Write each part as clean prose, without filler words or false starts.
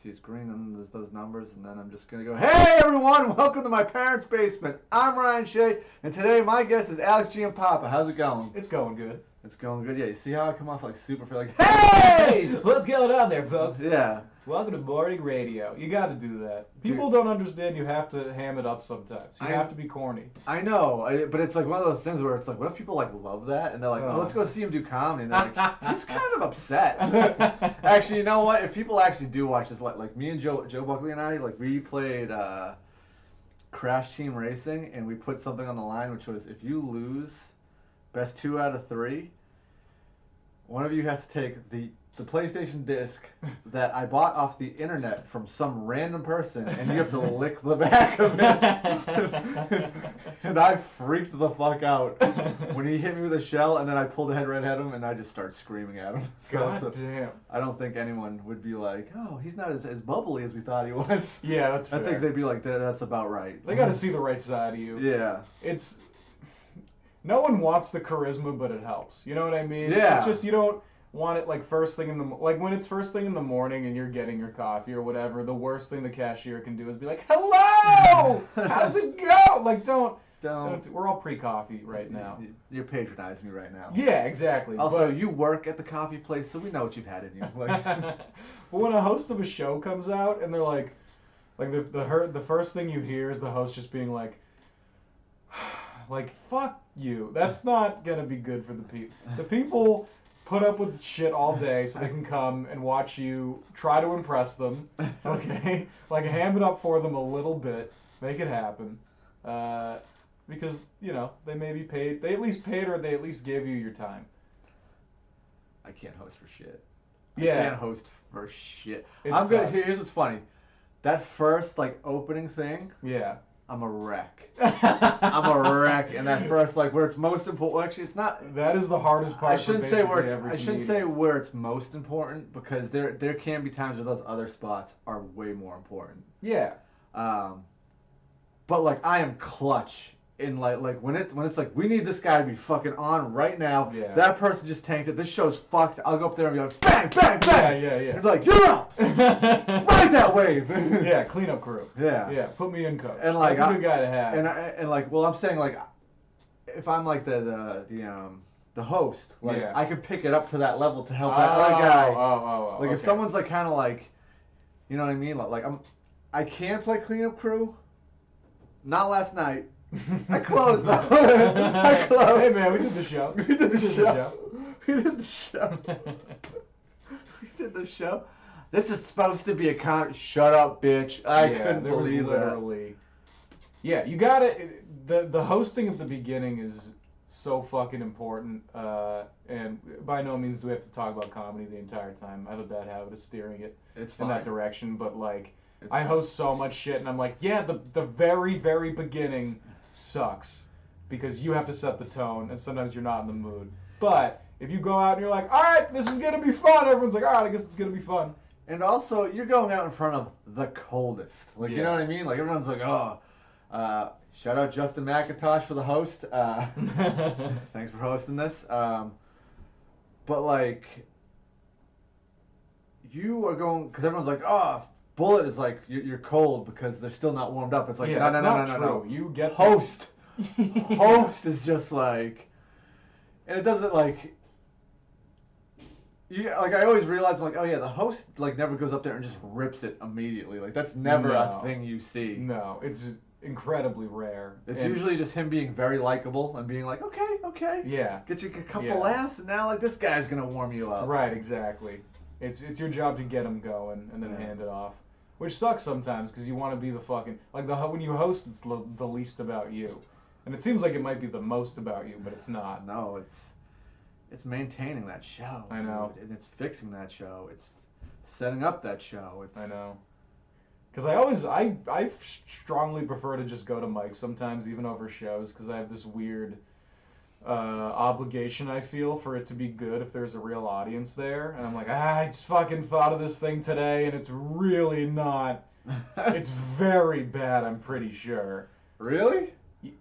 See, it's green and there's those numbers, and then I'm just going to go, hey, everyone, welcome to my parents' basement. I'm Ryan Shea, and today my guest is Alex Giampapa. How's it going? It's going good. It's going good, yeah. You see how I come off like super for like, hey! What's going on there, folks? Yeah. Welcome to morning radio. You got to do that. People don't understand you have to ham it up sometimes. You have to be corny. I know, but it's like one of those things where it's like, what if people like love that? And they're like, oh, let's go see him do comedy. And they're like, he's kind of upset. Actually, you know what? If people actually do watch this, like me and Joe Buckley and I, like we played Crash Team Racing, and we put something on the line, which was if you lose best 2 out of 3, one of you has to take the PlayStation disc that I bought off the internet from some random person, and you have to lick the back of it. And I freaked the fuck out when he hit me with a shell, and then I pulled the head right at him, and I just started screaming at him. God damn. I don't think anyone would be like, oh, he's not as bubbly as we thought he was. Yeah, that's fair. I think they'd be like, that's about right. They got to see the right side of you. Yeah. It's... No one wants the charisma, but it helps. You know what I mean? Yeah. It's just you don't want it like first thing in the like when it's first thing in the morning and you're getting your coffee or whatever. The worst thing the cashier can do is be like, "Hello, how's it go?" Like don't. We're all pre-coffee right now. You're patronizing me right now. Yeah, exactly. Also, you work at the coffee place, so we know what you've had in you. Like, but when a host of a show comes out and they're like the first thing you hear is the host just being like. Like, fuck you. That's not gonna be good for the people. The people put up with shit all day so they can come and watch you try to impress them. Okay? Like, ham it up for them a little bit. Make it happen. Because, you know, they may be paid. They at least paid or they at least gave you your time. I can't host for shit. Yeah. I can't host for shit. Here's what's funny. That first, like, opening thing. Yeah. I'm a wreck. I'm a wreck, and that first, like, where it's most important. Actually, it's not. That is the hardest part. I shouldn't say where it's most important because there can be times where those other spots are way more important. Yeah. But like I am clutch in like when it's like we need this guy to be fucking on right now. Yeah. That person just tanked it. This show's fucked. I'll go up there and be like bang bang bang. Yeah. It's like you're up. Ride that wave. Yeah, cleanup crew. Yeah. Put me in, coach. And like that's a good guy to have. And like well I'm saying like if I'm like the host, like I can pick it up to that level to help that other guy. Like okay. if someone's like kind of like, you know what I mean? Like I can play cleanup crew. Not last night. I closed though. I closed. Hey man, we did the show. We did the show. We did the show. We did the show. This is supposed to be a con. Shut up, bitch. I couldn't believe literally. Yeah, you got it. The hosting at the beginning is so fucking important. And by no means do we have to talk about comedy the entire time. I have a bad habit of steering it in that direction. But like, I host so much shit, and I'm like, yeah, the very, very beginning sucks because you have to set the tone, and sometimes you're not in the mood. But if you go out and you're like, all right, this is gonna be fun, everyone's like, all right, I guess it's gonna be fun. And also, you're going out in front of the coldest. Like, you know what I mean? Like, everyone's like, oh, shout out Justin McIntosh for the host. Thanks for hosting this. But like, you are going because everyone's like, oh. Bullet is like you're cold because they're still not warmed up. It's like no. You get host. Host is just like, and it doesn't like. You like I always realize I'm like oh yeah the host like never goes up there and just rips it immediately like that's never a thing you see. No, it's incredibly rare. It's usually just him being very likable and being like okay yeah get you a couple laughs and now like this guy's gonna warm you up. Right, exactly. It's your job to get him going and then hand it off. Which sucks sometimes because you want to be the fucking like when you host it's the least about you, and it seems like it might be the most about you, but it's not. No, it's maintaining that show. I know, and it's fixing that show. It's setting up that show. I know, because I strongly prefer to just go to mics sometimes even over shows because I have this weird obligation I feel for it to be good if there's a real audience there, and I'm like, I just fucking thought of this thing today and it's really not. It's very bad, I'm pretty sure. Really?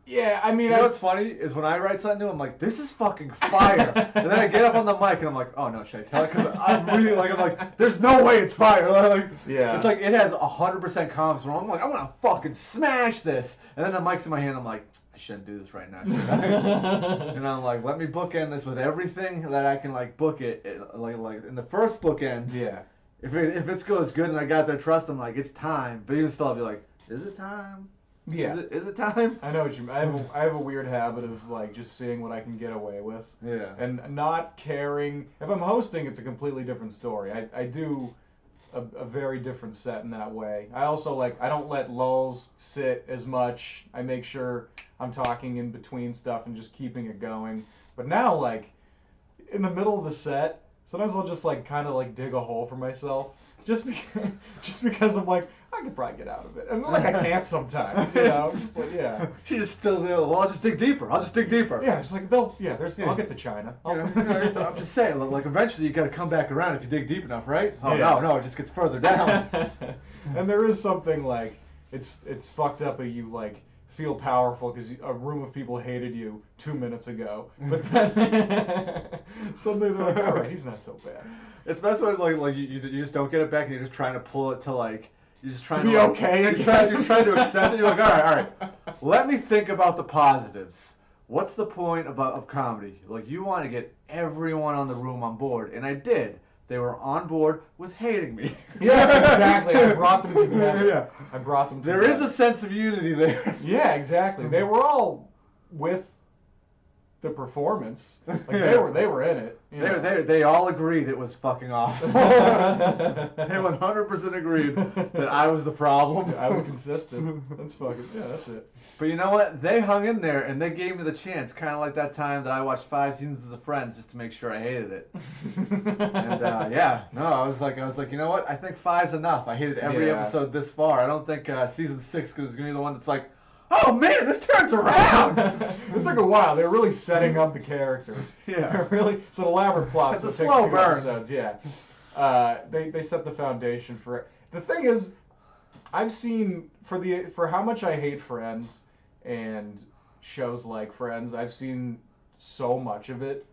Yeah, I mean, You know what's funny is when I write something new, I'm like, this is fucking fire. And then I get up on the mic and I'm like, oh no, should I tell it? Because I'm really like, there's no way it's fire. Like, Yeah. It's like it has 100% confidence. I'm like, I'm gonna fucking smash this. And then the mic's in my hand. I'm like, I shouldn't do this right now, should I? And I'm like, let me bookend this with everything that I can like book it. Like in the first bookend. Yeah. If it goes good and I got their trust, I'm like, it's time. But even still, I'll be like, is it time? Yeah. Is it time? I know what you mean. I have a weird habit of like just seeing what I can get away with. Yeah. And not caring. If I'm hosting, it's a completely different story. I do a very different set in that way. I also like, I don't let lulls sit as much. I make sure I'm talking in between stuff and just keeping it going. But now, like, in the middle of the set, sometimes I'll just like kind of like dig a hole for myself. Just because I'm like, I could probably get out of it. And like I can't sometimes, you know. Just like, yeah. She's just still there. Well, I'll just dig deeper. I'll just dig deeper. Yeah, it's like I'll get to China. I'm just saying, like eventually you got to come back around if you dig deep enough, right? Oh Yeah. no, it just gets further down. And there is something like it's fucked up that you like feel powerful because a room of people hated you 2 minutes ago, but then suddenly they're like, all right, he's not so bad. It's best when like you just don't get it back and you're just trying to pull it to like. You're just trying to be like, okay. You're trying to accept it. You're like, all right. Let me think about the positives. What's the point of comedy? Like, you want to get everyone on the room on board, and I did. They were on board with hating me. Yes, exactly. I brought them together. Yeah. I brought them together. There is a sense of unity there. Yeah, exactly. They were all with the performance. Like Yeah. they were in it. You know. They all agreed it was fucking awful. They 100% agreed that I was the problem. I was consistent. That's it. But you know what? They hung in there and they gave me the chance, kind of like that time that I watched 5 seasons of Friends just to make sure I hated it. And I was like, you know what? I think 5's enough. I hated every episode this far. I don't think season 6 is going to be the one that's like, oh man, this turns around. It took a while. They're really setting up the characters. Yeah. It's an elaborate plot. It's so a it takes slow few burn. episodes. Yeah. They set the foundation for it. The thing is, I've seen for how much I hate Friends and shows like Friends, I've seen so much of it.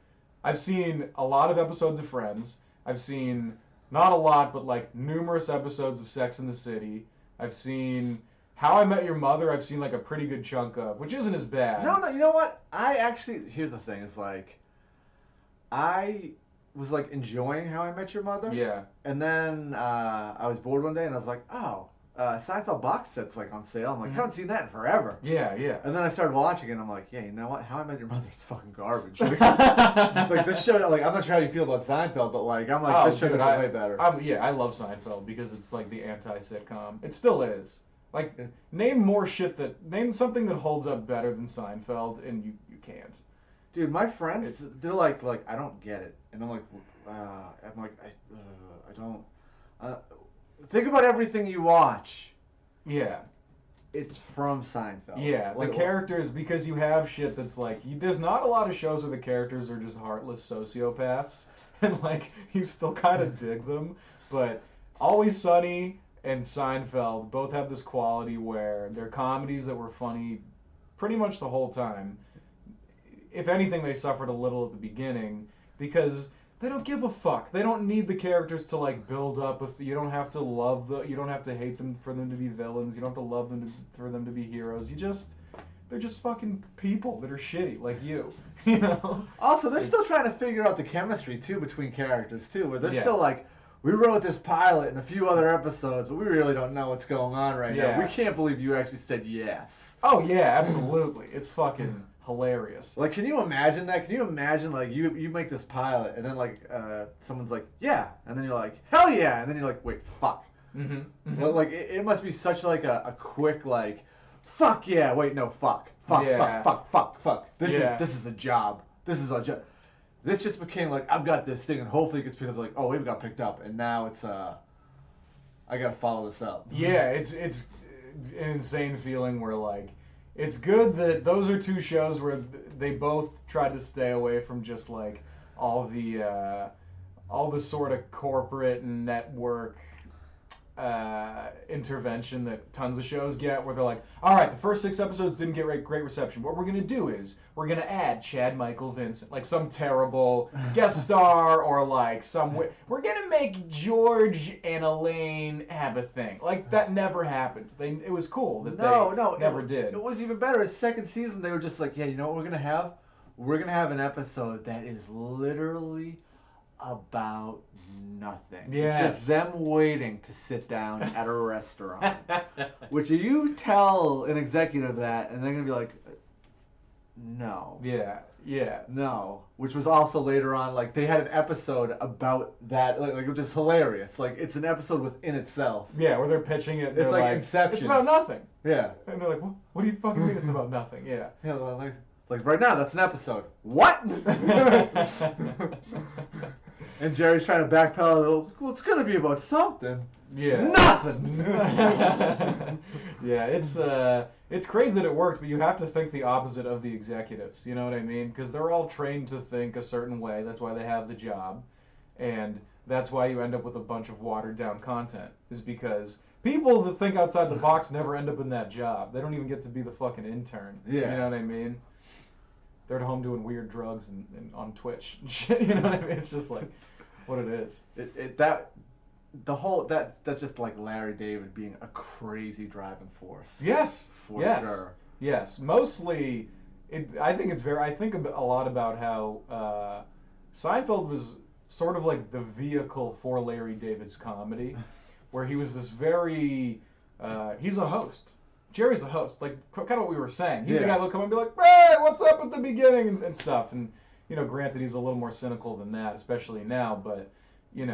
I've seen a lot of episodes of Friends. I've seen not a lot, but like numerous episodes of Sex and the City. I've seen How I Met Your Mother. I've seen like a pretty good chunk of, which isn't as bad. No, you know what? Here's the thing, is like, I was like enjoying How I Met Your Mother. Yeah. And then I was bored one day and I was like, oh, Seinfeld box set's like on sale. I'm like, I haven't seen that in forever. Yeah. And then I started watching it and I'm like, yeah, you know what? How I Met Your Mother's fucking garbage. Like this show, like I'm not sure how you feel about Seinfeld, but like I'm like, this show is way better. I love Seinfeld because it's like the anti-sitcom. It still is. Like, name something that holds up better than Seinfeld, and you can't. Dude, my friends, they're like, I don't get it, and I'm like, I don't. Think about everything you watch. Yeah. It's from Seinfeld. Yeah, like, the characters, because you have shit that's like, there's not a lot of shows where the characters are just heartless sociopaths, and like, you still kind of dig them, but Always Sunny and Seinfeld both have this quality where they're comedies that were funny pretty much the whole time. If anything, they suffered a little at the beginning because they don't give a fuck. They don't need the characters to like build up. You don't have to you don't have to hate them for them to be villains. You don't have to love them for them to be heroes. They're just fucking people that are shitty like you. You know. Also, they're still trying to figure out the chemistry too between characters too, where they're still like, we wrote this pilot and a few other episodes, but we really don't know what's going on right now. We can't believe you actually said yes. Oh yeah, absolutely. It's fucking hilarious. Like, can you imagine that? Can you imagine, like, you make this pilot, and then, like, someone's like, yeah, and then you're like, hell yeah, and then you're like, wait, fuck. Mm-hmm. Mm-hmm. Well, like, it must be such, like, a quick, like, fuck yeah, wait, no, fuck. This is a job. This is a job. This just became, like, I've got this thing, and hopefully it gets picked up, like, oh, we've got picked up, and now it's, I gotta follow this up. Yeah, it's an insane feeling where, like, it's good that those are two shows where they both tried to stay away from just like all the sort of corporate and network intervention that tons of shows get, where they're like, all right, the first 6 episodes didn't get great reception. What we're going to do is we're going to add Chad Michael Vincent, like some terrible guest star, or like we're going to make George and Elaine have a thing. Like, that never happened. It was cool that they never did. It was even better. His second season, they were just like, yeah, you know what we're going to have? We're going to have an episode that is literally about nothing. Yes. It's just them waiting to sit down at a restaurant. Which you tell an executive that, and they're going to be like, no. Yeah. No. Which was also later on, like, they had an episode about that, like which is hilarious. Like, it's an episode within itself. Yeah, where they're pitching it. It's like Inception. It's about nothing. Yeah. And they're like, what do you fucking mean it's about nothing? Yeah. Yeah, like right now, that's an episode. What? And Jerry's trying to backpedal. Well, it's gonna be about something. Yeah. Nothing. Yeah, it's crazy that it worked, but you have to think the opposite of the executives. You know what I mean? Because they're all trained to think a certain way. That's why they have the job, and that's why you end up with a bunch of watered down content. Is because people that think outside the box never end up in that job. They don't even get to be the fucking intern. Yeah. You know what I mean? They're at home doing weird drugs and on Twitch and shit. You know what I mean? It's just like what it is. That's just like Larry David being a crazy driving force. Yes. For sure. Yes. Mostly, I think a lot about how Seinfeld was sort of like the vehicle for Larry David's comedy, where he was this very he's a host. Jerry's a host, like kind of what we were saying. He's a guy that'll come and be like, "Hey, what's up at the beginning?" and stuff. And granted, he's a little more cynical than that, especially now. But you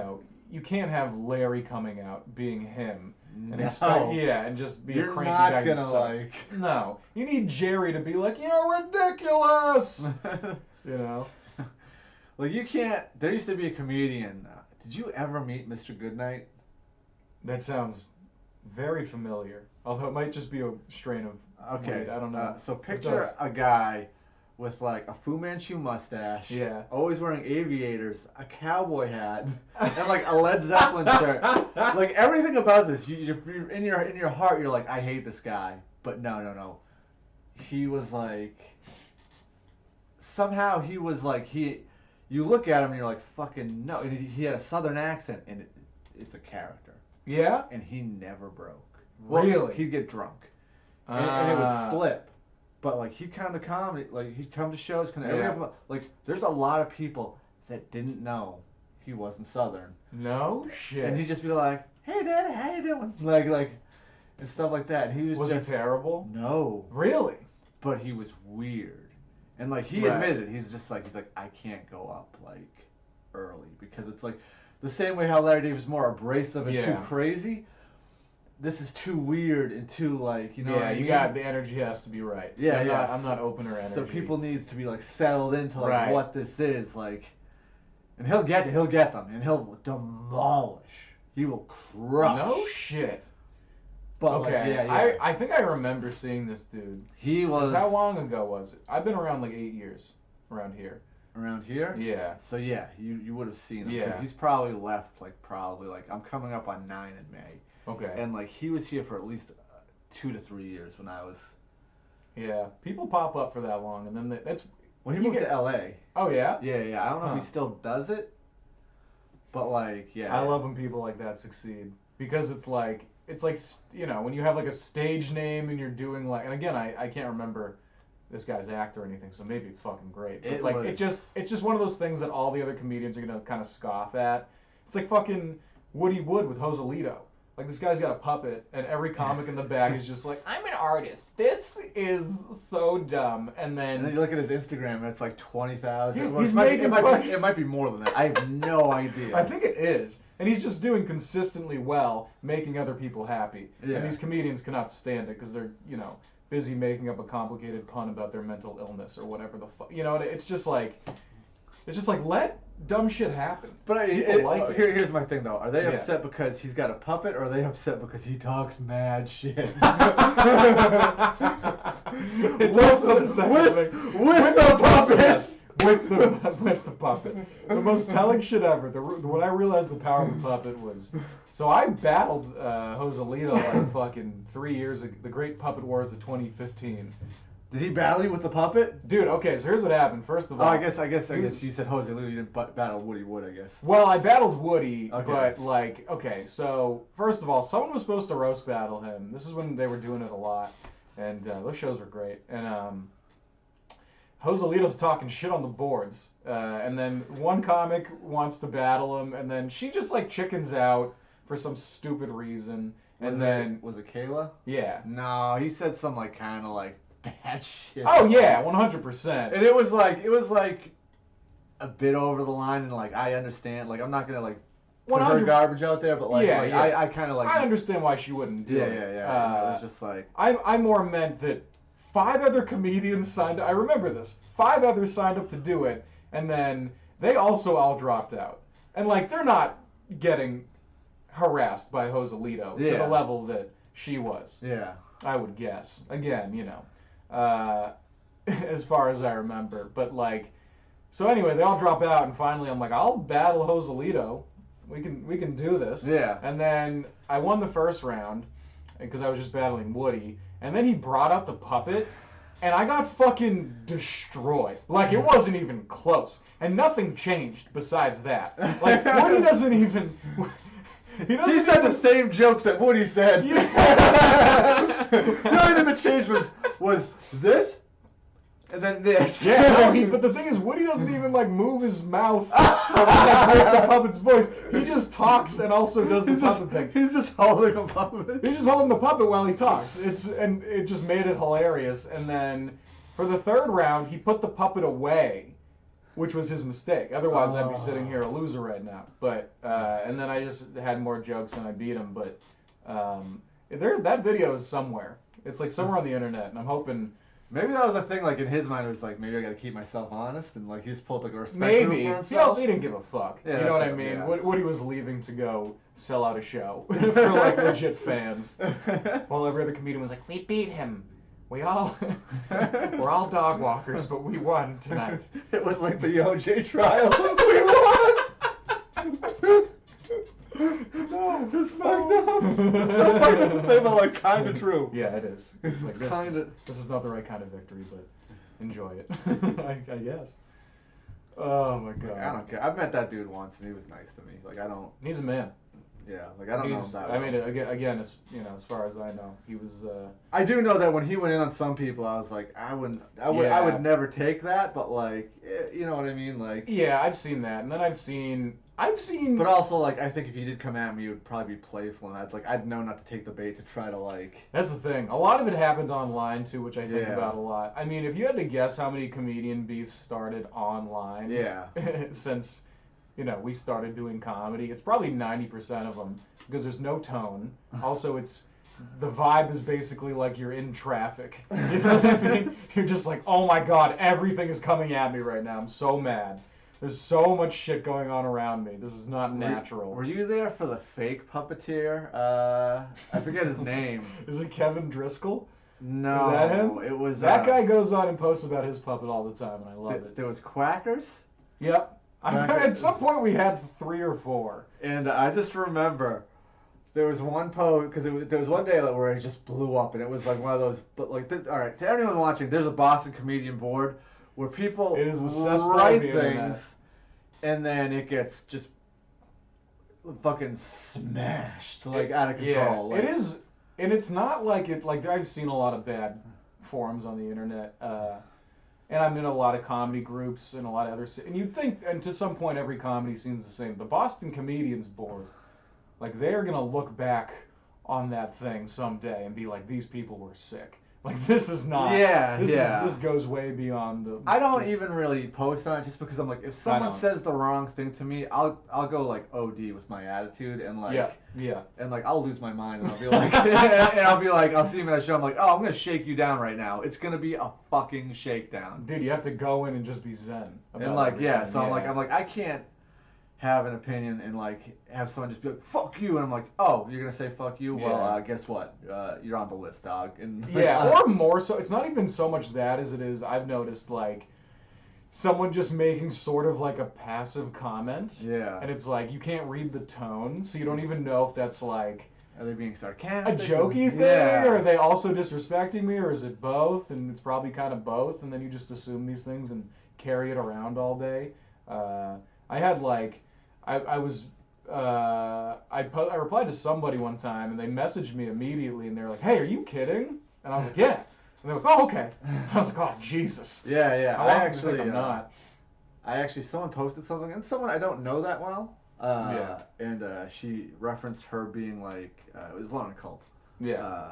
can't have Larry coming out being him and and just be a cranky guy who sucks. No, you need Jerry to be like, "You're ridiculous," Like you can't. There used to be a comedian. Did you ever meet Mr. Goodnight? That sounds very familiar. Although it might just be a strain of weed. I don't know. So picture a guy with like a Fu Manchu mustache. Yeah. Always wearing aviators, a cowboy hat, and like a Led Zeppelin shirt. Like everything about this, you're in your heart, you're like, I hate this guy. But no. He was like. Somehow he was like You look at him and you're like, fucking no. And he had a southern accent, and it's a character. Yeah. And he never broke. Really? Well, he'd get drunk, and it would slip. But like he'd come to comedy, like he'd come to shows. Like there's a lot of people that didn't know he wasn't Southern. No shit. And he'd just be like, "Hey, Daddy, how you doing?" Like, and stuff like that. And he was he terrible? No. Really? But he was weird, and like he admitted, he's like, I can't go up like early because it's like the same way how Larry David was more abrasive and too crazy. This is too weird and too like, you know. Yeah, you got the energy has to be energy. Yeah, I'm not opener energy. So people need to be like settled into like what this is like, and he'll get them, and he'll demolish. He will crush. No shit. But okay, I think I remember seeing this dude. He was. How long ago was it? I've been around like 8 years around here. Around here? Yeah. So yeah, you would have seen him because he's probably left like I'm coming up on 9 in May. Okay. And like he was here for at least 2 to 3 years when I was. Yeah, people pop up for that long, and then that's. Well, he moved to L.A. Oh yeah. Yeah. I don't know if he still does it, but like I love when people like that succeed because it's like when you have like a stage name and you're doing like, and again I can't remember this guy's act or anything, so maybe it's fucking great. But it's just one of those things that all the other comedians are gonna kind of scoff at. It's like fucking Woody Wood with Joselito. Like, this guy's got a puppet, and every comic in the bag is just like, I'm an artist. This is so dumb. And then you look at his Instagram, and it's like 20,000. He's it might be more than that. I have no idea. I think it is. And he's just doing consistently well, making other people happy. Yeah. And these comedians cannot stand it because they're, busy making up a complicated pun about their mental illness or whatever the fuck. It's just like let dumb shit happen. But here's my thing though: are they upset because he's got a puppet, or are they upset because he talks mad shit? It's also the second thing with a puppet. with the puppet. The most telling shit ever. When I realized the power of the puppet was, so I battled Joselito like fucking 3 years ago, the Great Puppet Wars of 2015. Did he battle you with the puppet? Dude, okay, so here's what happened. First of all, I guess you said Jose Lito, you didn't battle Woody Wood, I guess. Well, I battled Woody, Okay. but like, okay, so first of all, someone was supposed to roast battle him. This is when they were doing it a lot, and those shows were great. And Joselito's talking shit on the boards, and then one comic wants to battle him, and then she just like chickens out for some stupid reason. And Was it Kayla? Yeah. No, he said some like kind of like bad shit. Oh yeah, 100%. And it was like a bit over the line, and like I understand, like I'm not gonna like put her garbage out there, but like, Yeah, like yeah. I kind of like I understand why she wouldn't do it. Yeah. It was just like I more meant that 5 other comedians signed up. I remember this. 5 others signed up to do it, and then they also all dropped out. And like they're not getting harassed by Joselito to the level that she was. Yeah. I would guess. Again, you know, as far as I remember. But like, so anyway, they all drop out, and finally I'm like, I'll battle Joselito. We can do this. Yeah. And then I won the first round because I was just battling Woody, and then he brought up the puppet, and I got fucking destroyed. Like it wasn't even close, and nothing changed besides that. Like Woody doesn't even. He said the same jokes that Woody said. Yeah. The only thing that changed was this, and then this. Yeah, no, but the thing is, Woody doesn't even like move his mouth or like, make the puppet's voice. He just talks and also does the puppet thing. He's just holding a puppet. He's just holding the puppet while he talks. And it just made it hilarious. And then for the third round, he put the puppet away, which was his mistake. Otherwise, I'd be sitting here a loser right now. But and then I just had more jokes and I beat him. But that video is somewhere. It's like somewhere on the internet, and I'm hoping. Maybe that was a thing. Like in his mind, it was like maybe I got to keep myself honest, and like he's pulled like a respect Maybe for himself. he didn't give a fuck. Yeah, you know what I mean? Yeah. Woody was leaving to go sell out a show for like legit fans, while every other comedian was like, "We beat him. We're all dog walkers, but we won tonight." It was like the OJ trial. We won. No, it's fucked up. It's so fucked up to say, but like kind of true. Yeah, it is. It's like this is not the right kind of victory, but enjoy it. I guess. Oh my god. Like, I don't care. I've met that dude once, and he was nice to me. Like I don't. He's a man. Yeah, like I don't know him that well. I mean, again, as you know, as far as I know, he was. I do know that when he went in on some people, I was like, I would never take that, but like, you know what I mean, like. Yeah, I've seen that, and then I've seen. But also, like, I think if he did come at me, it would probably be playful, and I'd know not to take the bait to try to like. That's the thing. A lot of it happened online too, which I think about a lot. I mean, if you had to guess how many comedian beefs started online. Yeah. Since. You know, we started doing comedy. It's probably 90% of them because there's no tone. Also, the vibe is basically like you're in traffic. You know what I mean? You're just like, oh my god, everything is coming at me right now. I'm so mad. There's so much shit going on around me. This is not natural. Were you there for the fake puppeteer? I forget his name. Is it Kevin Driscoll? No. Is that him? It was. That guy goes on and posts about his puppet all the time, and I love it. There was Quackers? Yep. At some point we had 3 or 4. And I just remember there was one post, because there was one day where it just blew up, and it was like one of those, but like, all right, to anyone watching, there's a Boston comedian board where people write things, and then it gets just fucking smashed, like out of control. Yeah, like, it is, and it's not like it, like I've seen a lot of bad forums on the internet, and I'm in a lot of comedy groups and a lot of other, and you'd think, and to some point every comedy scene's the same. The Boston Comedians Board, like they're gonna look back on that thing someday and be like, these people were sick. Like this is not. Yeah, this goes way beyond the. I don't even really post on it just because I'm like, if someone says the wrong thing to me, I'll go like OD with my attitude and like and like I'll lose my mind and I'll be like I'll see him at a show, I'm like, oh, I'm gonna shake you down right now. It's gonna be a fucking shakedown. Dude, you have to go in and just be zen. And like I'm like I can't have an opinion and like have someone just be like, fuck you, and I'm like, oh, you're gonna say fuck you? Well, guess what? You're on the list, dog. And or more so, it's not even so much that as it is, I've noticed, like, someone just making sort of like a passive comment. Yeah. And it's like, you can't read the tone, so you don't even know if that's like Are they being a sarcastic? jokey thing, Yeah. or are they also disrespecting me, or is it both? And it's probably kind of both, and then you just assume these things and carry it around all day. I had like, I was, I replied to somebody one time, and they messaged me immediately, and they were like, "Hey, are you kidding?" And I was like, "Yeah." And they were like, "Oh, okay." I was like, "Oh, Jesus." Yeah, yeah. How often do you think I'm not? Someone posted something, and someone I don't know that well. Yeah. And she referenced her being like, it was Lauren Culp. Yeah.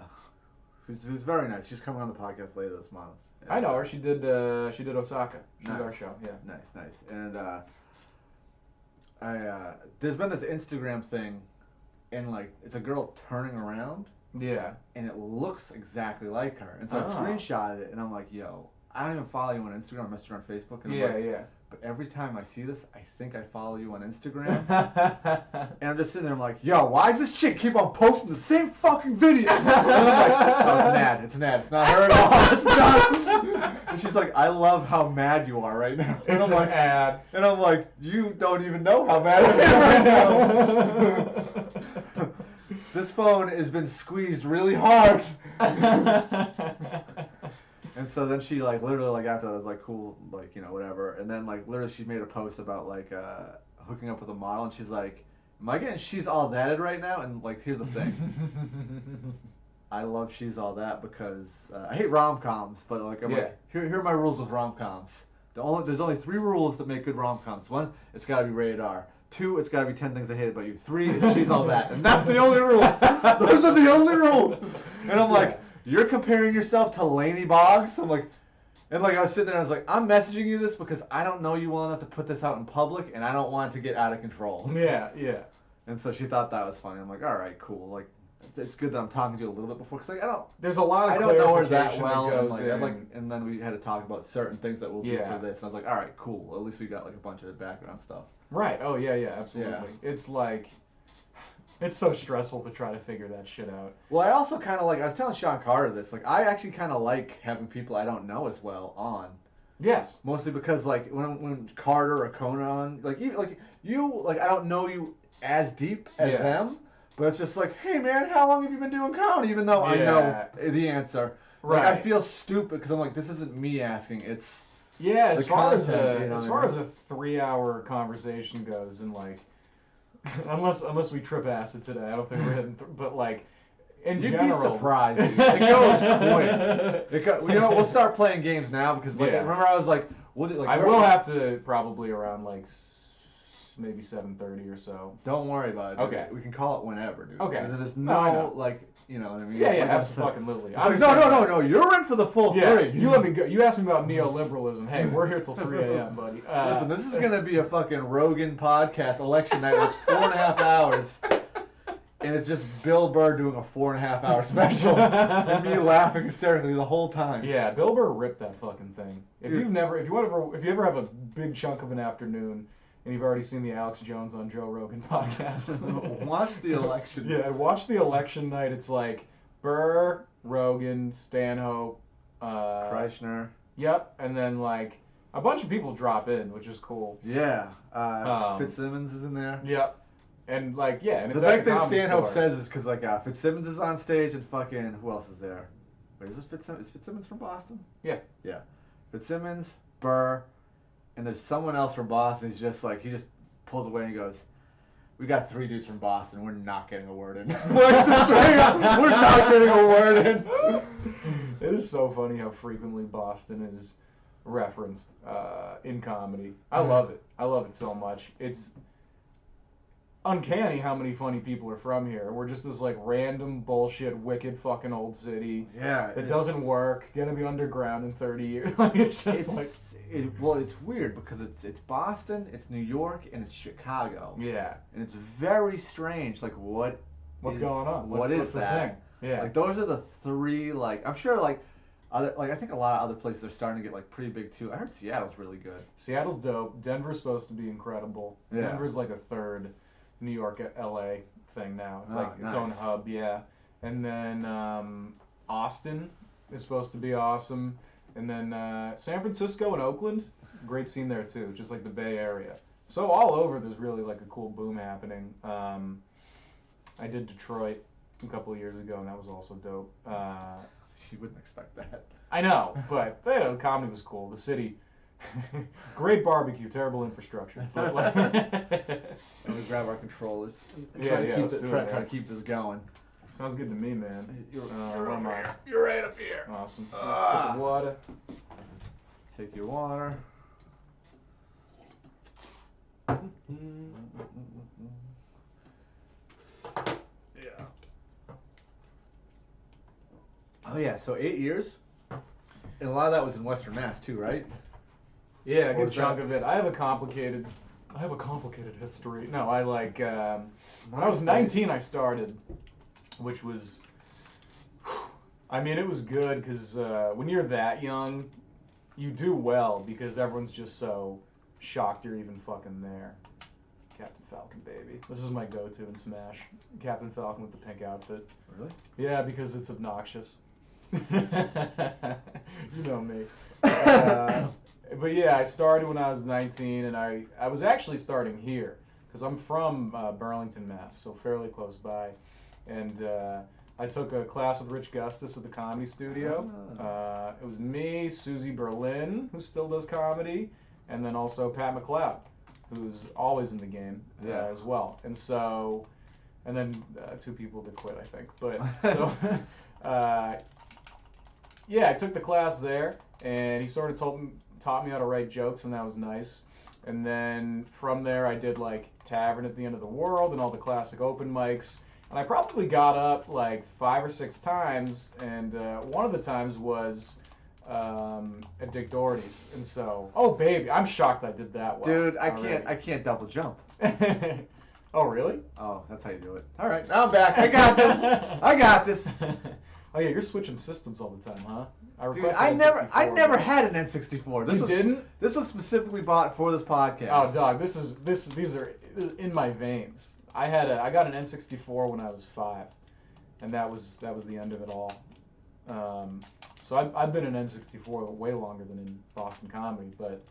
Who's very nice. She's coming on the podcast later this month. And, I know her. She did Osaka. She did our Nice. show. Yeah. Nice. And there's been this Instagram thing, and like it's a girl turning around, Yeah. and it looks exactly like her. And so I Oh. screenshotted it, and I'm like, yo, I don't even follow you on Instagram. I messaged her on Facebook. And I'm Yeah. like, Yeah. but every time I see this, I think I follow you on Instagram. And I'm just sitting there, I'm like, yo, why does this chick keep on posting the same fucking video? And I'm like, oh, it's an ad. It's not her at all. It's not. And she's like, I love how mad you are right now. And It's I'm an like, ad. and I'm like, you don't even know how mad I am right now. This phone has been squeezed really hard. And so then she like literally like after that I was like cool, like, you know, whatever. And then like literally she made a post about like hooking up with a model, and she's like, am I getting She's All Thatted right now? And like here's the thing. I love She's All That because I hate rom-coms, but like I'm like, here are my rules with rom-coms. There's only 3 rules that make good rom-coms. 1, it's gotta be rated R. 2, it's gotta be 10 Things I Hate About You. 3, it's She's All That. And that's the only rules. Those are the only rules. And I'm like, you're comparing yourself to Lainey Boggs? I'm like, and like I was sitting there, I was like, I'm messaging you this because I don't know you well enough to put this out in public, and I don't want it to get out of control. Yeah. And so she thought that was funny. I'm like, all right, cool. Like, it's good that I'm talking to you a little bit before, because like There's a lot of I don't know her clarification that well. that goes And, like, in. and then we had to talk about certain things that we'll do Yeah. for this. And I was like, all right, cool. At least we got like a bunch of background stuff. Right. Oh yeah. Absolutely. Yeah. It's like, it's so stressful to try to figure that shit out. Well, I also kind of like, I was telling Sean Carter this, like, I actually kind of like having people I don't know as well on. Yes. Mostly because, like, when Carter or Conan, like, even, like, you, like, I don't know you as deep as them, but it's just like, hey, man, how long have you been doing comedy? Even though I know the answer. Like, I feel stupid because I'm like, this isn't me asking, it's as far as content, you know as what I far mean? as a 3-hour conversation goes, and like, unless we trip acid today, I don't think we're hitting. But like, in You'd general, be surprised. Dude. It goes quick. You know, we'll start playing games now because, like, remember I was like, we'll do, like, I will have to probably around like maybe 7:30 or so. Don't worry about it. Dude. Okay. We can call it whenever, dude. Okay. There's No, like, you know what I mean? Yeah, like absolutely. Like, no. You're in for the full 3. You let me go. You asked me about neoliberalism. Hey, we're here till 3 a.m., buddy. Listen, this is gonna be a fucking Rogan podcast election night. It's 4.5 hours. And it's just Bill Burr doing a 4.5-hour special and me laughing hysterically the whole time. Yeah, Bill Burr ripped that fucking thing. If you ever have a big chunk of an afternoon and you've already seen the Alex Jones on Joe Rogan podcast, watch the election. Yeah, watch the election night. It's like Burr, Rogan, Stanhope, Kreishner. Yep, and then like a bunch of people drop in, which is cool. Yeah, Fitzsimmons is in there. Yep. And like, and it's the big thing Stanhope says is because like Fitzsimmons is on stage and fucking who else is there? Wait, is this Fitzsimmons? Is Fitzsimmons from Boston? Yeah. Fitzsimmons, Burr, and there's someone else from Boston. He's just like he just pulls away and he goes, "We got 3 dudes from Boston. We're not getting a word in. We're not getting a word in." It is so funny how frequently Boston is referenced in comedy. I love it. I love it so much. It's uncanny how many funny people are from here. We're just this like random bullshit, wicked fucking old city. Yeah. That doesn't work. Gonna be underground in 30 years. Like it's weird because it's Boston, it's New York, and it's Chicago. Yeah. And it's very strange. Like what's going on? What's the that? Thing? Yeah. Like those are the 3. Like I'm sure like other I think a lot of other places are starting to get like pretty big too. I heard Seattle's really good. Seattle's dope. Denver's supposed to be incredible. Yeah. Denver's like a 3rd New York, LA thing now. It's like its own hub, And then Austin is supposed to be awesome. And then San Francisco and Oakland Great scene there too, just like the Bay Area. So all over, there's really like a cool boom happening. I did Detroit a couple of years ago, and that was also dope. You wouldn't expect that. I know, but you know, comedy was cool. The city, great barbecue, terrible infrastructure. But like, and we grab our controllers and try to keep this going. Sounds good to me, man. You're right up here. Awesome. Sip of water. Take your water. Yeah. Oh yeah, so 8 years, and a lot of that was in Western Mass too, right? Yeah, a good chunk of it. I have a complicated history. No, I like when I was 19, I started, which was, I mean, it was good because when you're that young, you do well because everyone's just so shocked you're even fucking there. Captain Falcon, baby. This is my go-to in Smash. Captain Falcon with the pink outfit. Really? Yeah, because it's obnoxious. You know me. But yeah, I started when I was 19, and I was actually starting here because I'm from Burlington, Mass, so fairly close by. And I took a class with Rich Gustis at the Comedy Studio. It was me, Susie Berlin, who still does comedy, and then also Pat McLeod, who's always in the game as well. And so, and then 2 people that quit, I think. But so, yeah, I took the class there, and he sort of taught me how to write jokes, and that was nice. And then from there, I did like Tavern at the End of the World and all the classic open mics. And I probably got up like 5 or 6 times, and one of the times was at Dick Doherty's. And so, oh baby, I'm shocked I did that well. Dude, I can't double jump. Oh really? Oh, that's how you do it. All right, now I'm back. I got this. Oh yeah, you're switching systems all the time, huh? Dude, I never had an N64. You didn't? This was specifically bought for this podcast. Oh dog, these are in my veins. I got an N64 when I was 5, and that was the end of it all. So I've been in N64 way longer than in Boston comedy, but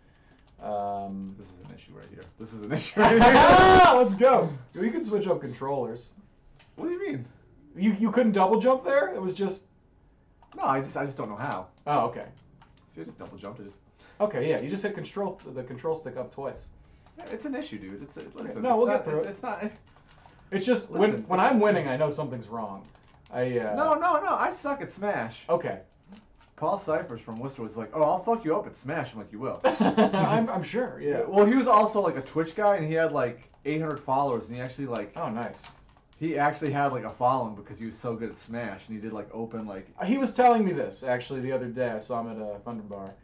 this is an issue right here. This is an issue right here. Let's go. You can switch up controllers. What do you mean? You couldn't double jump there? It was just. No, I just don't know how. Oh, okay. So you just double jumped. Okay, yeah. You just hit the control stick up twice. Yeah, it's an issue, dude. Listen. No, we'll get through it. It's not. It's just when I'm winning, I know something's wrong. No. I suck at Smash. Okay. Paul Cyphers from Worcester was like, "Oh, I'll fuck you up at Smash." I'm like, "You will." I'm sure. Yeah. Well, he was also like a Twitch guy, and he had like 800 followers, and he actually like. Oh, nice. He actually had like a following because he was so good at Smash, and he did like open like. He was telling me this actually the other day. I saw him at a Thunder Bar.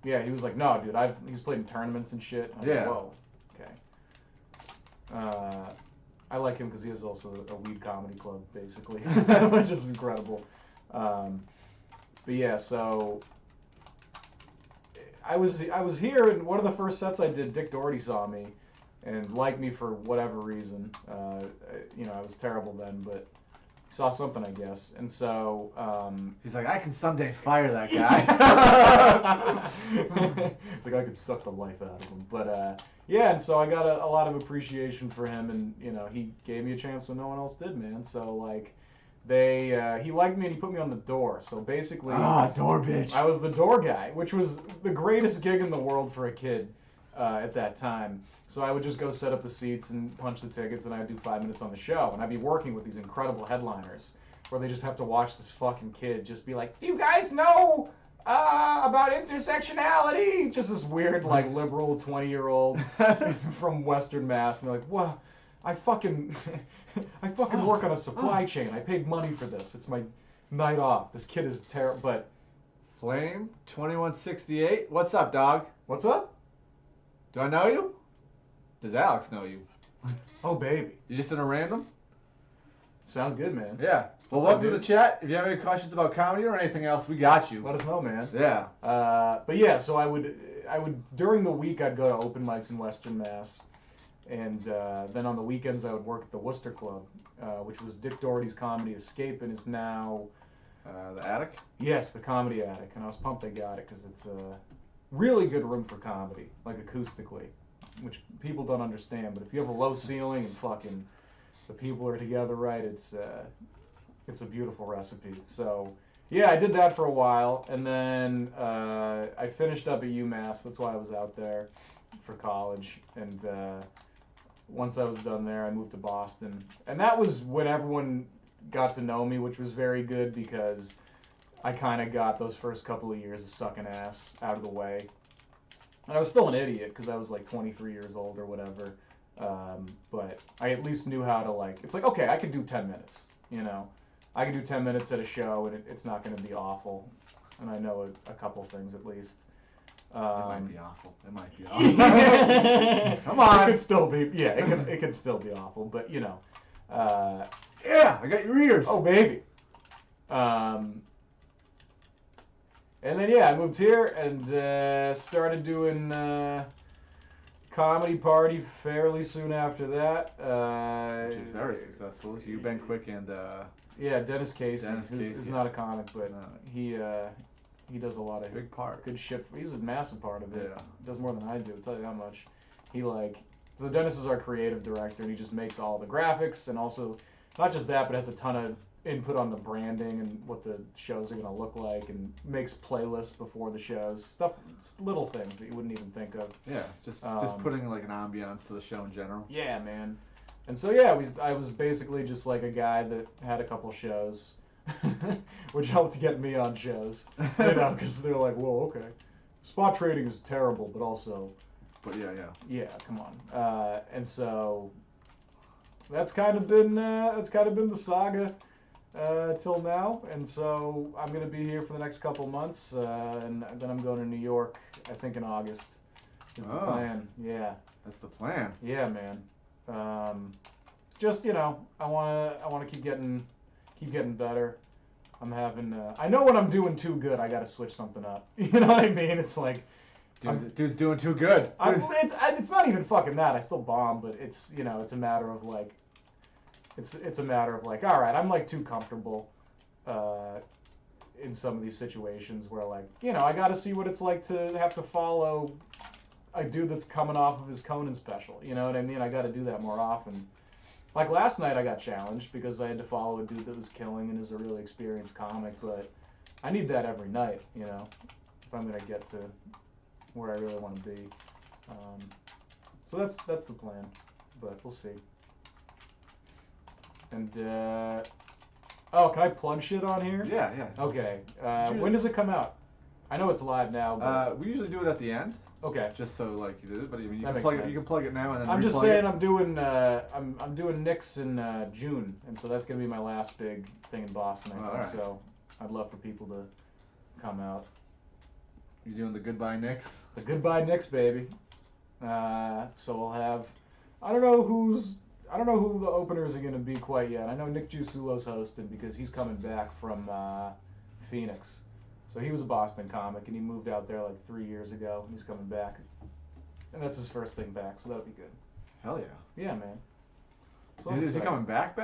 Yeah, he was like, "No, dude, he's played in tournaments and shit." I was like, whoa, okay. I like him because he has also a weed comedy club, basically, which is incredible. But yeah, so I was here, and one of the first sets I did, Dick Doherty saw me and liked me for whatever reason. I was terrible then, but he saw something, I guess. And so he's like, I can someday fire that guy. It's like I could suck the life out of him. But yeah, and so I got a lot of appreciation for him, and he gave me a chance when no one else did, man. So like he liked me and he put me on the door. So basically, door bitch. I was the door guy, which was the greatest gig in the world for a kid at that time. So I would just go set up the seats and punch the tickets, and I'd do 5 minutes on the show. And I'd be working with these incredible headliners where they just have to watch this fucking kid just be like, "Do you guys know about intersectionality?" Just this weird, like, liberal 20-year-old from Western Mass. And they're like, "Well, I fucking work on a supply chain. I paid money for this. It's my night off. This kid is terrible." But Flame 2168. What's up, dog? What's up? Do I know you? Does Alex know you? Oh, baby. You just in a random? Sounds good, man. Yeah. Well, welcome to the chat. If you have any questions about comedy or anything else, we got you. Let us know, man. Yeah. But yeah, so I would during the week I'd go to open mics in Western Mass, and then on the weekends I would work at the Worcester Club, which was Dick Doherty's Comedy Escape, and is now the Attic. Yes, the Comedy Attic, and I was pumped they got it because it's really good room for comedy, like acoustically, which people don't understand. But if you have a low ceiling and fucking the people are together right, it's a beautiful recipe. So yeah, I did that for a while, and then I finished up at UMass. That's why I was out there for college. And once I was done there, I moved to Boston, and that was when everyone got to know me, which was very good because I kind of got those first couple of years of sucking ass out of the way. And I was still an idiot because I was like 23 years old or whatever. But I at least knew how to, like, it's like, okay, I could do 10 minutes, you know. I could do 10 minutes at a show and it's not going to be awful. And I know a couple things at least. It might be awful. It might be awful. Come on. It could still be, yeah, it could still be awful, but you know. Yeah, I got your ears. Oh, baby. And then, yeah, I moved here and started doing Comedy Party fairly soon after that. Which is very successful. You, Ben Quick, and... yeah, Dennis Casey, who's not a comic, but he does a lot of big part. Good shit. He's a massive part of it. Yeah. He does more than I do, I'll tell you how much. So Dennis is our creative director, and he just makes all the graphics, and also, not just that, but has a ton of input on the branding and what the shows are going to look like, and makes playlists before the shows. Stuff, little things that you wouldn't even think of. Yeah, just putting like an ambiance to the show in general. Yeah, man. And so, yeah, I was basically just like a guy that had a couple shows, which helped get me on shows, you know, because they're like, whoa, okay. Spot trading is terrible, but also... But yeah. Yeah, come on. And so that's kind of been the saga till now. And so I'm gonna be here for the next couple months, and then I'm going to New York. I think in August is the plan. Yeah. That's the plan. Yeah, man. Just, you know, I wanna keep getting better. I'm having. I know when I'm doing too good, I gotta switch something up. You know what I mean? It's like. Dude's doing too good. It's not even fucking that. I still bomb, but it's, you know, it's a matter of like, it's a matter of like, all right, I'm like too comfortable in some of these situations where, like, you know, I got to see what it's like to have to follow a dude that's coming off of his Conan special. You know what I mean? I got to do that more often. Like last night, I got challenged because I had to follow a dude that was killing and is a really experienced comic, but I need that every night, you know, if I'm gonna get to where I really want to be. So that's the plan, but we'll see. And can I plug shit on here? Yeah. Okay. When does it come out? I know it's live now. But... we usually do it at the end. Okay. Just so like you did it, but I mean you can plug it now and then. I'm just saying I'm doing I'm doing Knicks in June, and so that's gonna be my last big thing in Boston. I think. Right. So I'd love for people to come out. You doing the Goodbye Knicks? The Goodbye Knicks, baby. So we'll have, I don't know who the openers are going to be quite yet. I know Nick Giusulo's hosting because he's coming back from Phoenix. So he was a Boston comic and he moved out there like 3 years ago. And he's coming back. And that's his first thing back, so that'll be good. Hell yeah. Yeah, man. So is he coming back?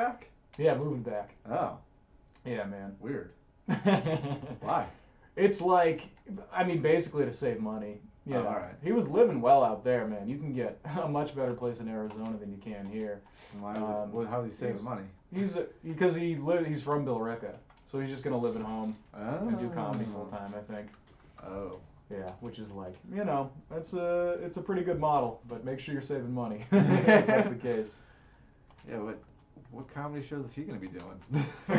Yeah, moving back. Oh. Yeah, man. Weird. Why? It's like, I mean, basically to save money. Yeah, all right. He was living well out there, man. You can get a much better place in Arizona than you can here. Why how is he saving money? Because he's from Billerica, so he's just gonna live at home and do comedy full time, I think. Oh. Yeah, which is like, you know, it's a pretty good model, but make sure you're saving money if that's the case. Yeah, what comedy shows is he gonna be doing?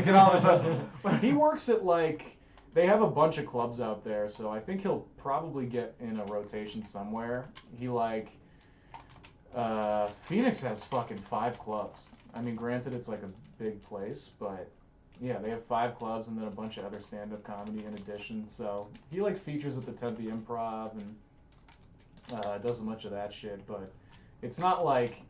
Get all this up. He works at like. They have a bunch of clubs out there, so I think he'll probably get in a rotation somewhere. He Phoenix has fucking 5 clubs. I mean, granted, it's like a big place, but yeah, they have 5 clubs and then a bunch of other stand-up comedy in addition. So he like features at the Tempe Improv and does a bunch of that shit. But it's not like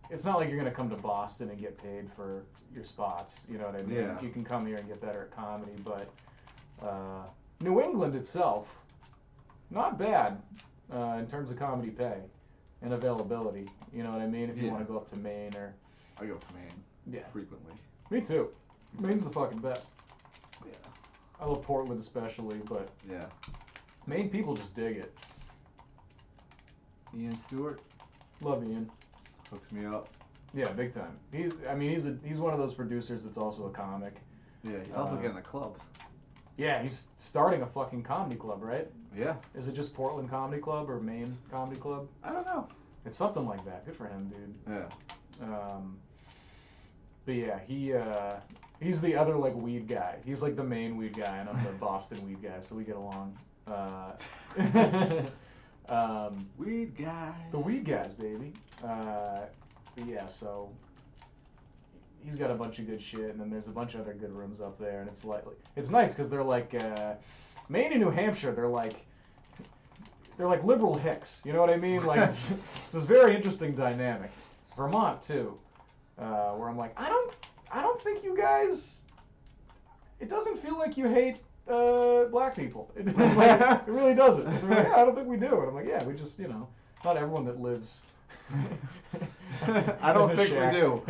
you're gonna come to Boston and get paid for your spots. You know what I mean? Yeah. You can come here and get better at comedy, but. New England itself, not bad in terms of comedy pay and availability. You know what I mean? If you want to go up to Maine or... I go to Maine frequently. Me too. Maine's the fucking best. Yeah. I love Portland especially, but... Yeah. Maine people just dig it. Ian Stewart Love Ian. hooks me up. Yeah, big time. He's one of those producers that's also a comic. Yeah, he's also getting a club. Yeah, he's starting a fucking comedy club, right? Yeah. Is it just Portland Comedy Club or Maine Comedy Club? I don't know. It's something like that. Good for him, dude. Yeah. But yeah, he's the other like weed guy. He's like the main weed guy, and I'm the Boston weed guy, so we get along. Weed guys. The weed guys, baby. But yeah, so he's got a bunch of good shit, and then there's a bunch of other good rooms up there, and it's nice because they're like Maine and New Hampshire. They're like liberal hicks. You know what I mean? Like it's this very interesting dynamic. Vermont too, where I'm like, I don't think you guys. It doesn't feel like you hate black people. It really doesn't. They're like, yeah, I don't think we do. And I'm like, yeah, we just not everyone that lives. I don't think we do.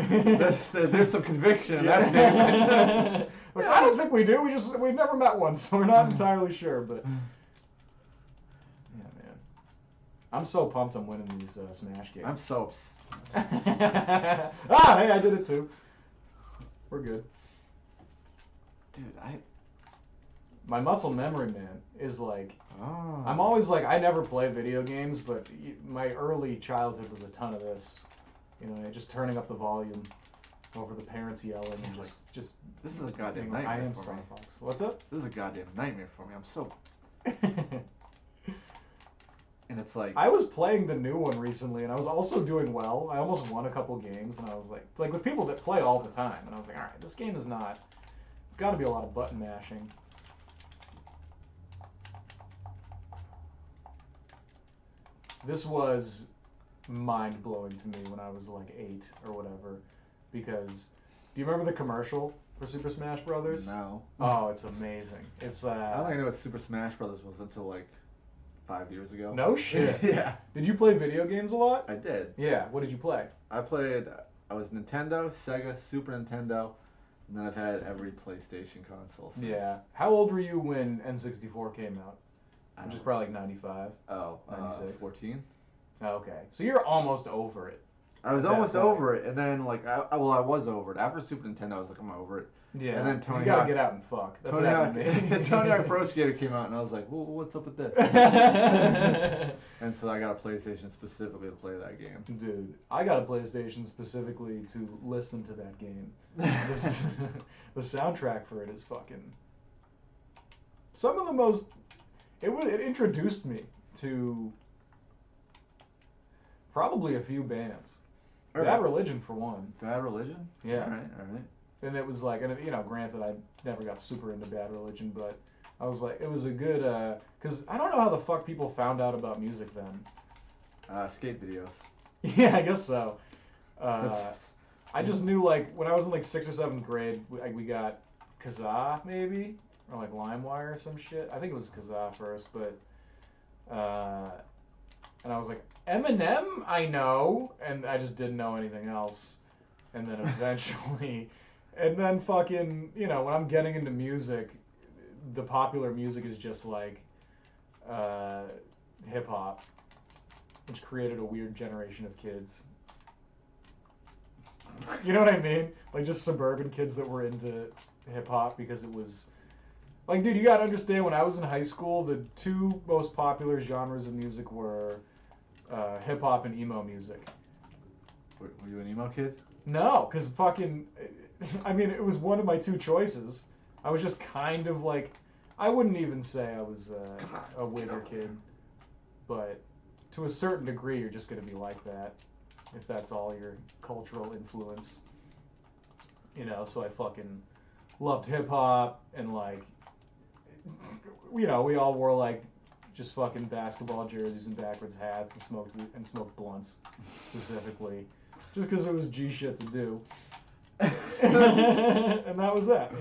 There's some conviction in that statement. Like, I don't think we do. We've never met once, so we're not entirely sure. But yeah, man, I'm so pumped I'm winning these Smash games. I'm so. Hey, I did it too. We're good. Dude, my muscle memory, man, is like. Oh. I'm always like, I never play video games, but my early childhood was a ton of this. Just turning up the volume over the parents yelling and just. This is a goddamn like, nightmare I am for Star me. Fox. What's up? This is a goddamn nightmare for me. I'm so. And it's like. I was playing the new one recently, and I was also doing well. I almost won a couple games, and I was like with people that play all the time, and I was like, all right, this game is not. It's got to be a lot of button mashing. This was mind-blowing to me when I was like 8 or whatever, because do you remember the commercial for Super Smash Brothers? No. Oh, it's amazing. It's I don't think I knew what Super Smash Brothers was until like 5 years ago. No shit. Yeah. Did you play video games a lot? I did. Yeah. What did you play? I was Nintendo, Sega, Super Nintendo, and then I've had every PlayStation console since. Yeah. How old were you when N64 came out? Which is probably like 95. Oh, 96. 14. Okay. So you're almost over it. I was almost over it, and then like I was over it. After Super Nintendo, I was like, I'm over it. Yeah. And then you gotta get out and fuck. That's what happened to me. Tony Hawk Pro Skater came out, and I was like, well, what's up with this? And so I got a PlayStation specifically to play that game. Dude, I got a PlayStation specifically to listen to that game. The soundtrack for it is fucking. Some of the most. It introduced me to probably a few bands. Bad Religion for one. Bad Religion? Yeah. All right. And it was like, and granted, I never got super into Bad Religion, but I was like, it was a good, because I don't know how the fuck people found out about music then. Skate videos. Yeah, I guess so. I just knew, like, when I was in, like, 6th or 7th grade, we got Kazaa, maybe? Or, like, LimeWire or some shit. I think it was Kazaa first, but, and I was like, Eminem, I know, and I just didn't know anything else. And then eventually, and then fucking, when I'm getting into music, the popular music is just, like, hip-hop, which created a weird generation of kids. You know what I mean? Like, just suburban kids that were into hip-hop because it was... Like, dude, you gotta understand, when I was in high school, the two most popular genres of music were hip-hop and emo music. Were you an emo kid? No, because fucking... I mean, it was one of my two choices. I was just kind of like... I wouldn't even say I was a winner kid, but to a certain degree, you're just gonna be like that, if that's all your cultural influence. So I fucking loved hip-hop, and like... we all wore like just fucking basketball jerseys and backwards hats and smoked blunts specifically, just because it was G shit to do, and that was that,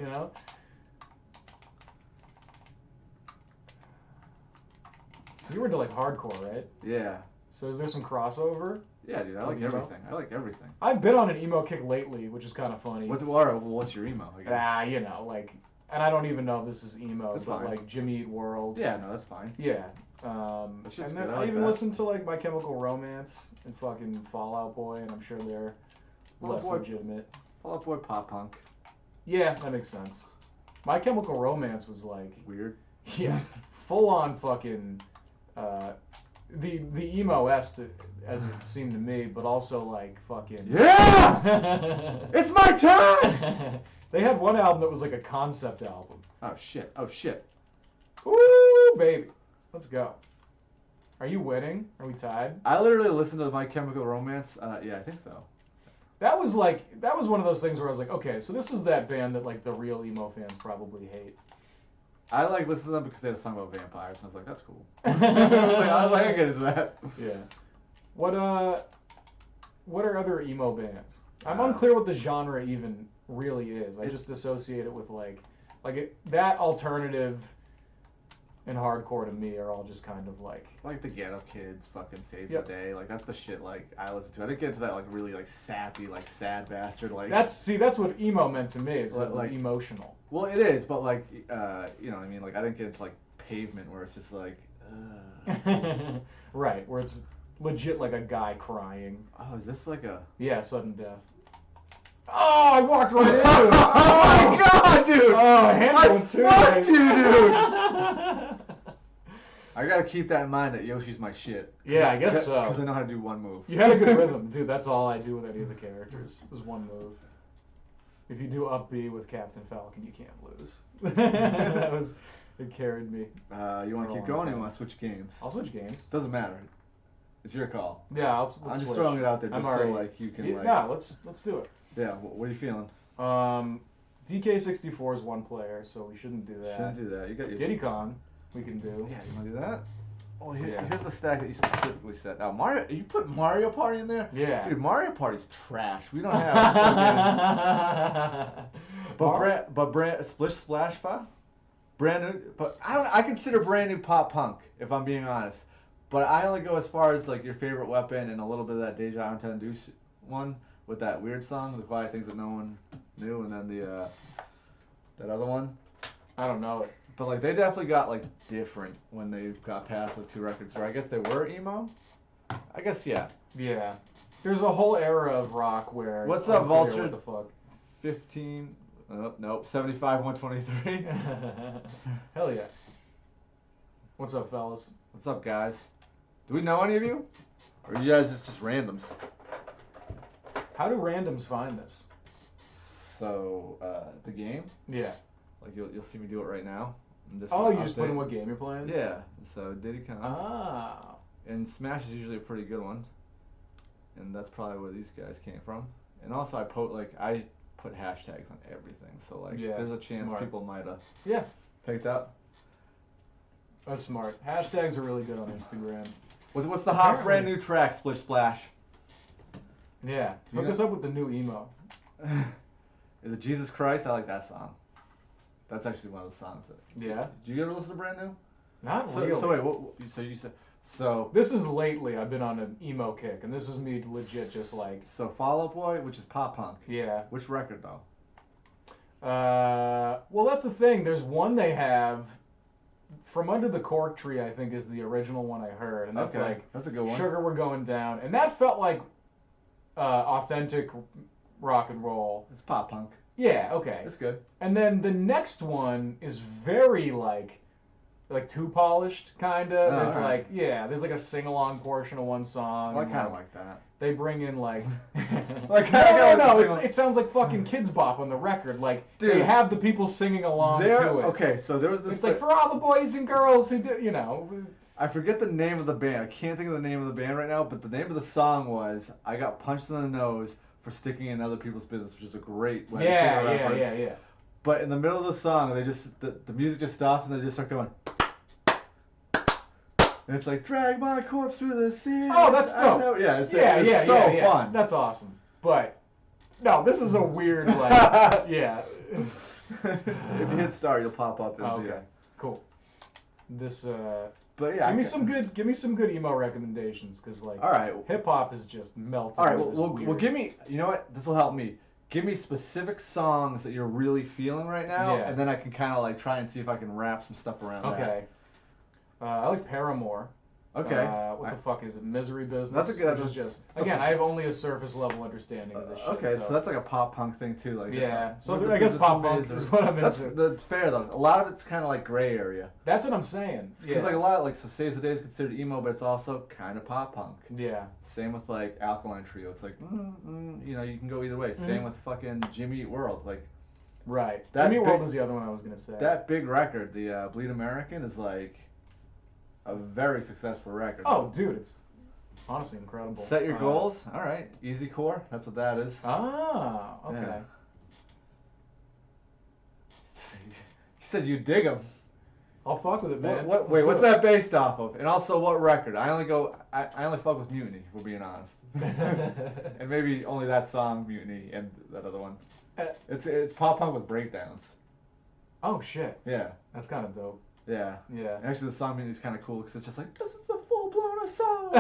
You were into like hardcore, right? Yeah. So is there some crossover? Yeah, dude. I like everything. I like everything. I've been on an emo kick lately, which is kind of funny. What's your emo? I guess. Like and I don't even know if this is emo, That's but fine. like Jimmy Eat World. Yeah, no, that's fine. Yeah. That And shit's then good. I I like even that. listened to like My Chemical Romance and fucking Fall Out Boy, and I'm sure they're Fall Out less Boy. legitimate. Fall Out Boy pop punk. Yeah, that makes sense. My Chemical Romance was like, Weird. yeah, full on fucking the emo-esque as it seemed to me, but also like fucking Yeah! It's my turn! They had one album that was like a concept album. Oh shit. Oh shit. Ooh, baby. Let's go. Are you winning? Are we tied? I literally listened to My Chemical Romance. Yeah, I think so. That was one of those things where I was like, okay, so this is that band that like the real emo fans probably hate. I like listening to them because they had a song about vampires, and I was like, that's cool. I was like, I get into that. Yeah. What are other emo bands? I'm unclear what the genre even really is. I just associate it with that alternative and hardcore to me are all just kind of like the Ghetto Kids fucking Saves Yep. the Day. Like that's the shit like I listen to. I didn't get into that like really like sappy, like sad bastard like that's what emo meant to me. It's like, Like- emotional. Well, it is, but like you know what I mean? Like I didn't get into like Pavement where it's just like Right, where it's legit like a guy crying. oh, is this like a Yeah, sudden death. Oh, I walked right into it. Oh my god, dude! Oh, I handled him too. Fuck you, dude! I gotta keep that in mind that Yoshi's my shit. Yeah, I guess so. Because I know how to do one move. You had a good rhythm, dude. That's all I do with any of the characters. It was one move. If you do up B with Captain Falcon, you can't lose. It carried me. You want to keep going or you want to switch games? I'll switch games. Doesn't matter. It's your call. Yeah, let's I'm just switch. throwing it out there just I'm so already- like you can Yeah, like. no, let's do it. Yeah. What are you feeling? DK64 is one player, so we shouldn't do that. Shouldn't do that. You got your. Diddy Kong, we can do. Yeah, you want to do that? Oh, Yeah. here's the stack that you specifically said. Oh, Mario. You put Mario Party in there? Yeah. Dude, Mario Party's trash. We don't have. But Splish Splash Fa? Brand new, but I consider brand new pop punk if I'm being honest. But I only go as far as like your favorite weapon and a little bit of that Deja Entendu one with that weird song, The Quiet Things That No One Knew, and then the that other one. I don't know it. But like they definitely got like different when they got past those two records. Or I guess they were emo. I guess yeah. Yeah. There's a whole era of rock where What's it's up, unclear Vulture? What the fuck? 15. Nope. 75, 123. Hell yeah. What's up, fellas? What's up, guys? Do we know any of you? Or are you guys just randoms? How do randoms find this? So, the game, Yeah. like you'll see me do it right now. And this Oh, one you just put in update. what game you're playing? Yeah. So Diddy Kong. Ah. And Smash is usually a pretty good one. And that's probably where these guys came from. And also I put hashtags on everything. So like Yeah, there's a chance smart. people might have Yeah. picked up. That's smart. Hashtags are really good on Instagram. What's the hot Apparently. brand new track, Splish Splash? Yeah. You Hook know- us up with the new emo. Is it Jesus Christ? I like that song. That's actually one of the songs that. Yeah. Did you ever listen to Brand New? Not So, really. so wait, so you said so This is lately I've been on an emo kick, and this is me legit just like, so Fall Out Boy, which is pop punk. yeah. Which record though? Well, that's the thing. There's one they have from Under the Cork Tree, I think, is the original one I heard, and that's like that's a good one. Sugar We're Going Down, and that felt like authentic rock and roll. It's pop punk. Yeah, okay. It's good. And then the next one is very like too polished, kind of. Oh, There's alright. like, yeah, there's like a sing along portion of one song. Well, I and, kind of like that. They bring in like, Like, no, sing- it sounds like fucking Kids Bop on the record. Like they Dude. have the people singing along to it. Okay, so there was this. It's like for all the boys and girls who do, you know. I forget the name of the band. I can't think of the name of the band right now, but the name of the song was "I Got Punched in the Nose for Sticking in Other People's Business," which is a great way to sing a reference. Yeah. But in the middle of the song, they just the music just stops and they just start going. And it's like drag my corpse through the sea. Oh, that's dope. Yeah, it's Yeah, so fun. That's awesome. But no, this is a weird like, yeah. If you hit start, you'll pop up. Oh, okay, cool. This But yeah, give me some good emo recommendations, because like All right. hip hop is just melted. All right. into this Well, weird- give me. You know what? This will help me. give me specific songs that you're really feeling right now, Yeah. and then I can kind of like try and see if I can wrap some stuff around that. Okay. I like Paramore. Okay. What the fuck is it? Misery Business. That's a good. Which is just again, I have only a surface level understanding of this shit. Okay, so that's like a pop punk thing too, like yeah. So I guess pop punk is what I'm into. That's fair though. A lot of it's kind of like gray area. That's what I'm saying. Because like a lot, like so Saves the Day is considered emo, but it's also kind of pop punk. Yeah. Same with like Alkaline Trio. It's like, you know, you can go either way. Same with fucking Jimmy Eat World. Like, right. Jimmy Eat World was the other one I was gonna say. That big record, the Bleed American, is like a very successful record. Oh, dude, it's honestly incredible. Set Your Goals. All right. Easy Core. That's what that is. Ah, okay. Yeah. You said you dig them. I'll fuck with it, man. Wait, what's that based off of? And also, what record? I only fuck with Mutiny, if we're being honest. And maybe only that song, Mutiny, and that other one. It's pop punk with breakdowns. Oh shit. Yeah. That's kind of dope. Yeah. Yeah. And actually, the song Mutiny is kind of cool because it's just like, this is a full-blown assault.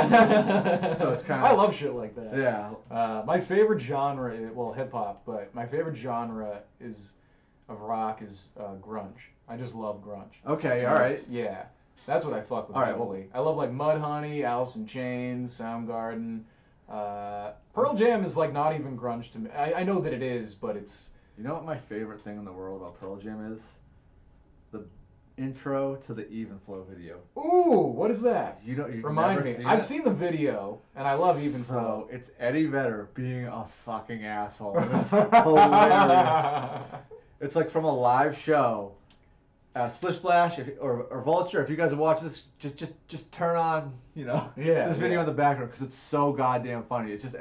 So it's kind of... I love shit like that. Yeah. My favorite genre, well, hip-hop, but my favorite genre of rock is grunge. I just love grunge. Okay, alright. Yeah. That's what I fuck with heavily. I love like Mudhoney, Alice in Chains, Soundgarden. Pearl Jam is like not even grunge to me. I know that it is, but it's... You know what my favorite thing in the world about Pearl Jam is? The intro to the Even Flow video. Ooh, what is that? You've Remind never me. seen I've it? seen the video, and I love Even Flow. So it's Eddie Vedder being a fucking asshole. It's hilarious. It's like from a live show. Splish Splash or Vulture. If you guys are watching this, just turn on this video in the background because it's so goddamn funny. It's just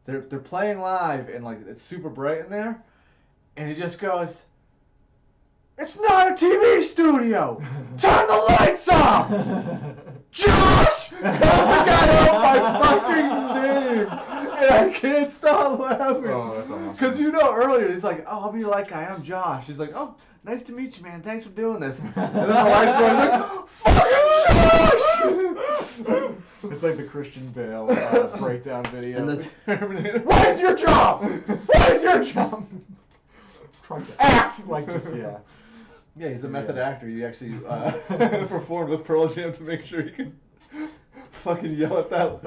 they're playing live and like it's super bright in there, and he just goes, "It's not a TV studio. Turn the lights off, Josh." The guy out my fucking name, and I can't stop laughing. Oh, that's awesome. Because earlier he's like, "Oh, I'll be your light guy. I'm Josh." He's like, "Oh, nice to meet you, man. Thanks for doing this." And then the lights go, he's like, "Fucking Josh!" It's like the Christian Bale breakdown video. And the Terminator. What is your job? What is your job? Trying to act like this, yeah. Yeah, he's a method actor. He actually performed with Pearl Jam to make sure he can fucking yell at that.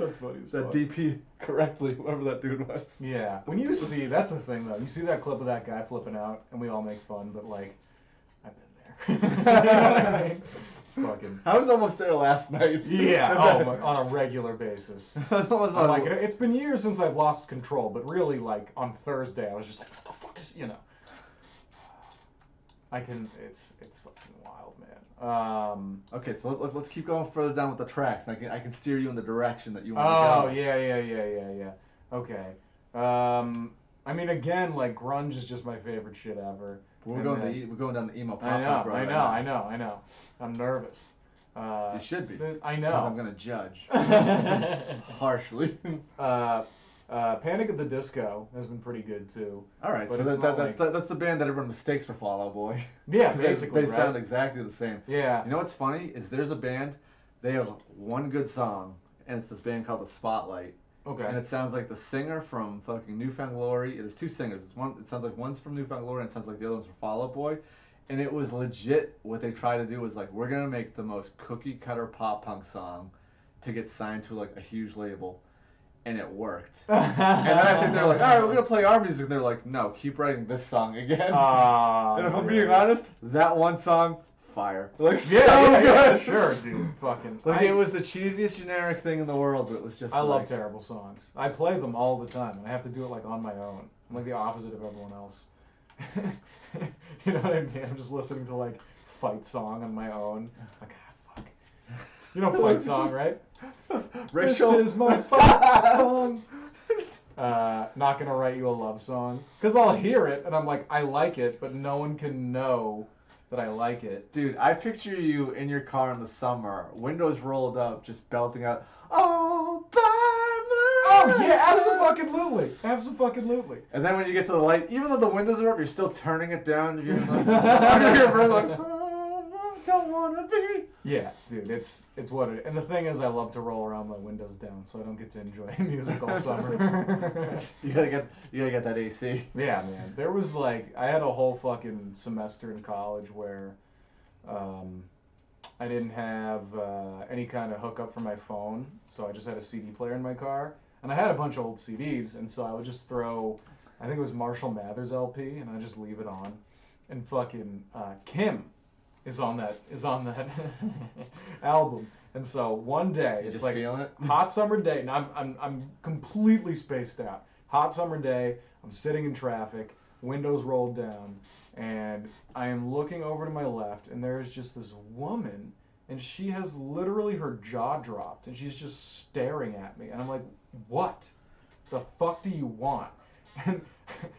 That's funny as fuck. DP correctly, whoever that dude was. Yeah. When you see, that's the thing though. You see that clip of that guy flipping out, and we all make fun, but like, I've been there. You know what I mean? It's fucking. I was almost there last night. Yeah. On a regular basis. Like, it's been years since I've lost control, but really, like on Thursday, I was just like, what the fuck is, It's fucking wild, man. Okay, so let's keep going further down with the tracks. I can steer you in the direction that you want to go. Oh, yeah. Okay. I mean, again, like grunge is just my favorite shit ever. We're going down the emo pop punk road. I know. I'm nervous. You should be. I know. Because I'm gonna judge harshly. Panic at the Disco has been pretty good too. All right, so that's the band that everyone mistakes for Fall Out Boy. Yeah, basically. They sound exactly the same. Yeah. You know what's funny is there's a band, they have one good song, and it's this band called The Spotlight. Okay. And it sounds like the singer from fucking Newfound Glory. There's two singers. It sounds like one's from Newfound Glory, and it sounds like the other one's from Fall Out Boy. And it was legit. What they tried to do was like, we're gonna make the most cookie cutter pop punk song to get signed to like a huge label. And it worked. And then I think they're like, all right, we're going to play our music. And they're like, no, keep writing this song again. And if I'm being honest, that one song, fire. Like, yeah, sure, dude. Fucking. Like, it was the cheesiest generic thing in the world, but it was just I love terrible songs. I play them all the time, and I have to do it, like, on my own. I'm like the opposite of everyone else. You know what I mean? I'm just listening to, like, Fight Song on my own. Like, fuck. You know Fight Song, right? Rachel. This is my fight song. Not gonna write you a love song. Because I'll hear it, and I'm like, I like it, but no one can know that I like it. Dude, I picture you in your car in the summer, windows rolled up, just belting out, all by myself. Oh, yeah, absolutely. And then when you get to the light, even though the windows are up, you're still turning it down. You're like, don't wanna be. Yeah, dude, it's what it. And the thing is, I love to roll around my windows down, so I don't get to enjoy music all summer. You gotta get that AC. Yeah, man. There was like, I had a whole fucking semester in college where, I didn't have any kind of hookup for my phone, so I just had a CD player in my car, and I had a bunch of old CDs, and so I would just throw, I think it was Marshall Mathers LP, and I'd just leave it on, and fucking Kim is on that album, and so one day You it's just like feeling it? hot summer day, and I'm completely spaced out. Hot summer day, I'm sitting in traffic, windows rolled down, and I am looking over to my left, and there is just this woman, and she has literally her jaw dropped, and she's just staring at me, and I'm like, what the fuck do you want? And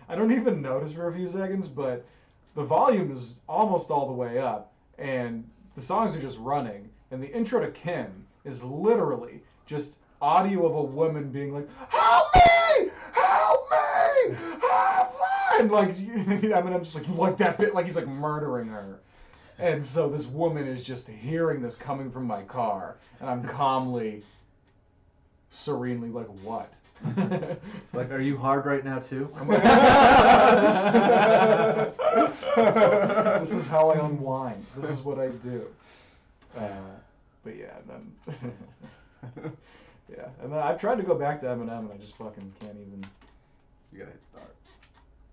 I don't even notice for a few seconds, but the volume is almost all the way up, and the songs are just running, and the intro to Kim is literally just audio of a woman being like, help me! Help me! Help me! And like, I mean, I'm just like that bit, like he's like murdering her. And so this woman is just hearing this coming from my car, and I'm calmly, serenely like, what? Like, are you hard right now too? This is how I unwind. This is what I do. But yeah, then yeah, and then I've tried to go back to Eminem, and I just fucking can't even. You gotta hit start.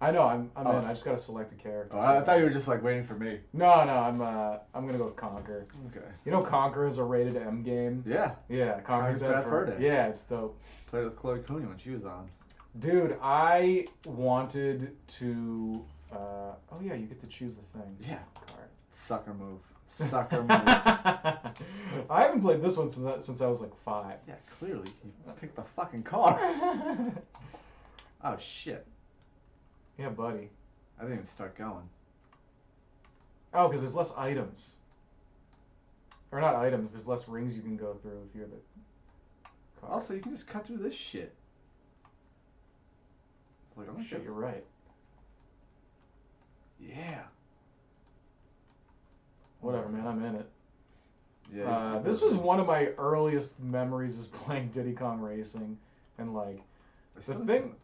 I know I'm in. I just gotta select a character. Oh, I thought you were just like waiting for me. No, I'm gonna go with Conquer. Okay. You know, Conquer is a rated M game. Yeah. Yeah, Conquer's Bad Fur Day. Yeah, it's dope. Played with Chloe Cooney when she was on. Dude, I wanted to. Oh yeah, you get to choose the thing. Yeah. Card. Sucker move. Sucker move. I haven't played this one since I was like 5. Yeah, clearly. You picked the fucking car. Oh, shit. Yeah, buddy. I didn't even start going. Oh, because there's less items. Or not items, there's less rings you can go through if you're the car. Also, you can just cut through this shit. Like, Oh shit, you're right. Yeah. Whatever, man, I'm in it. Yeah. This was one of my earliest memories is playing Diddy Kong Racing. And like, the thing...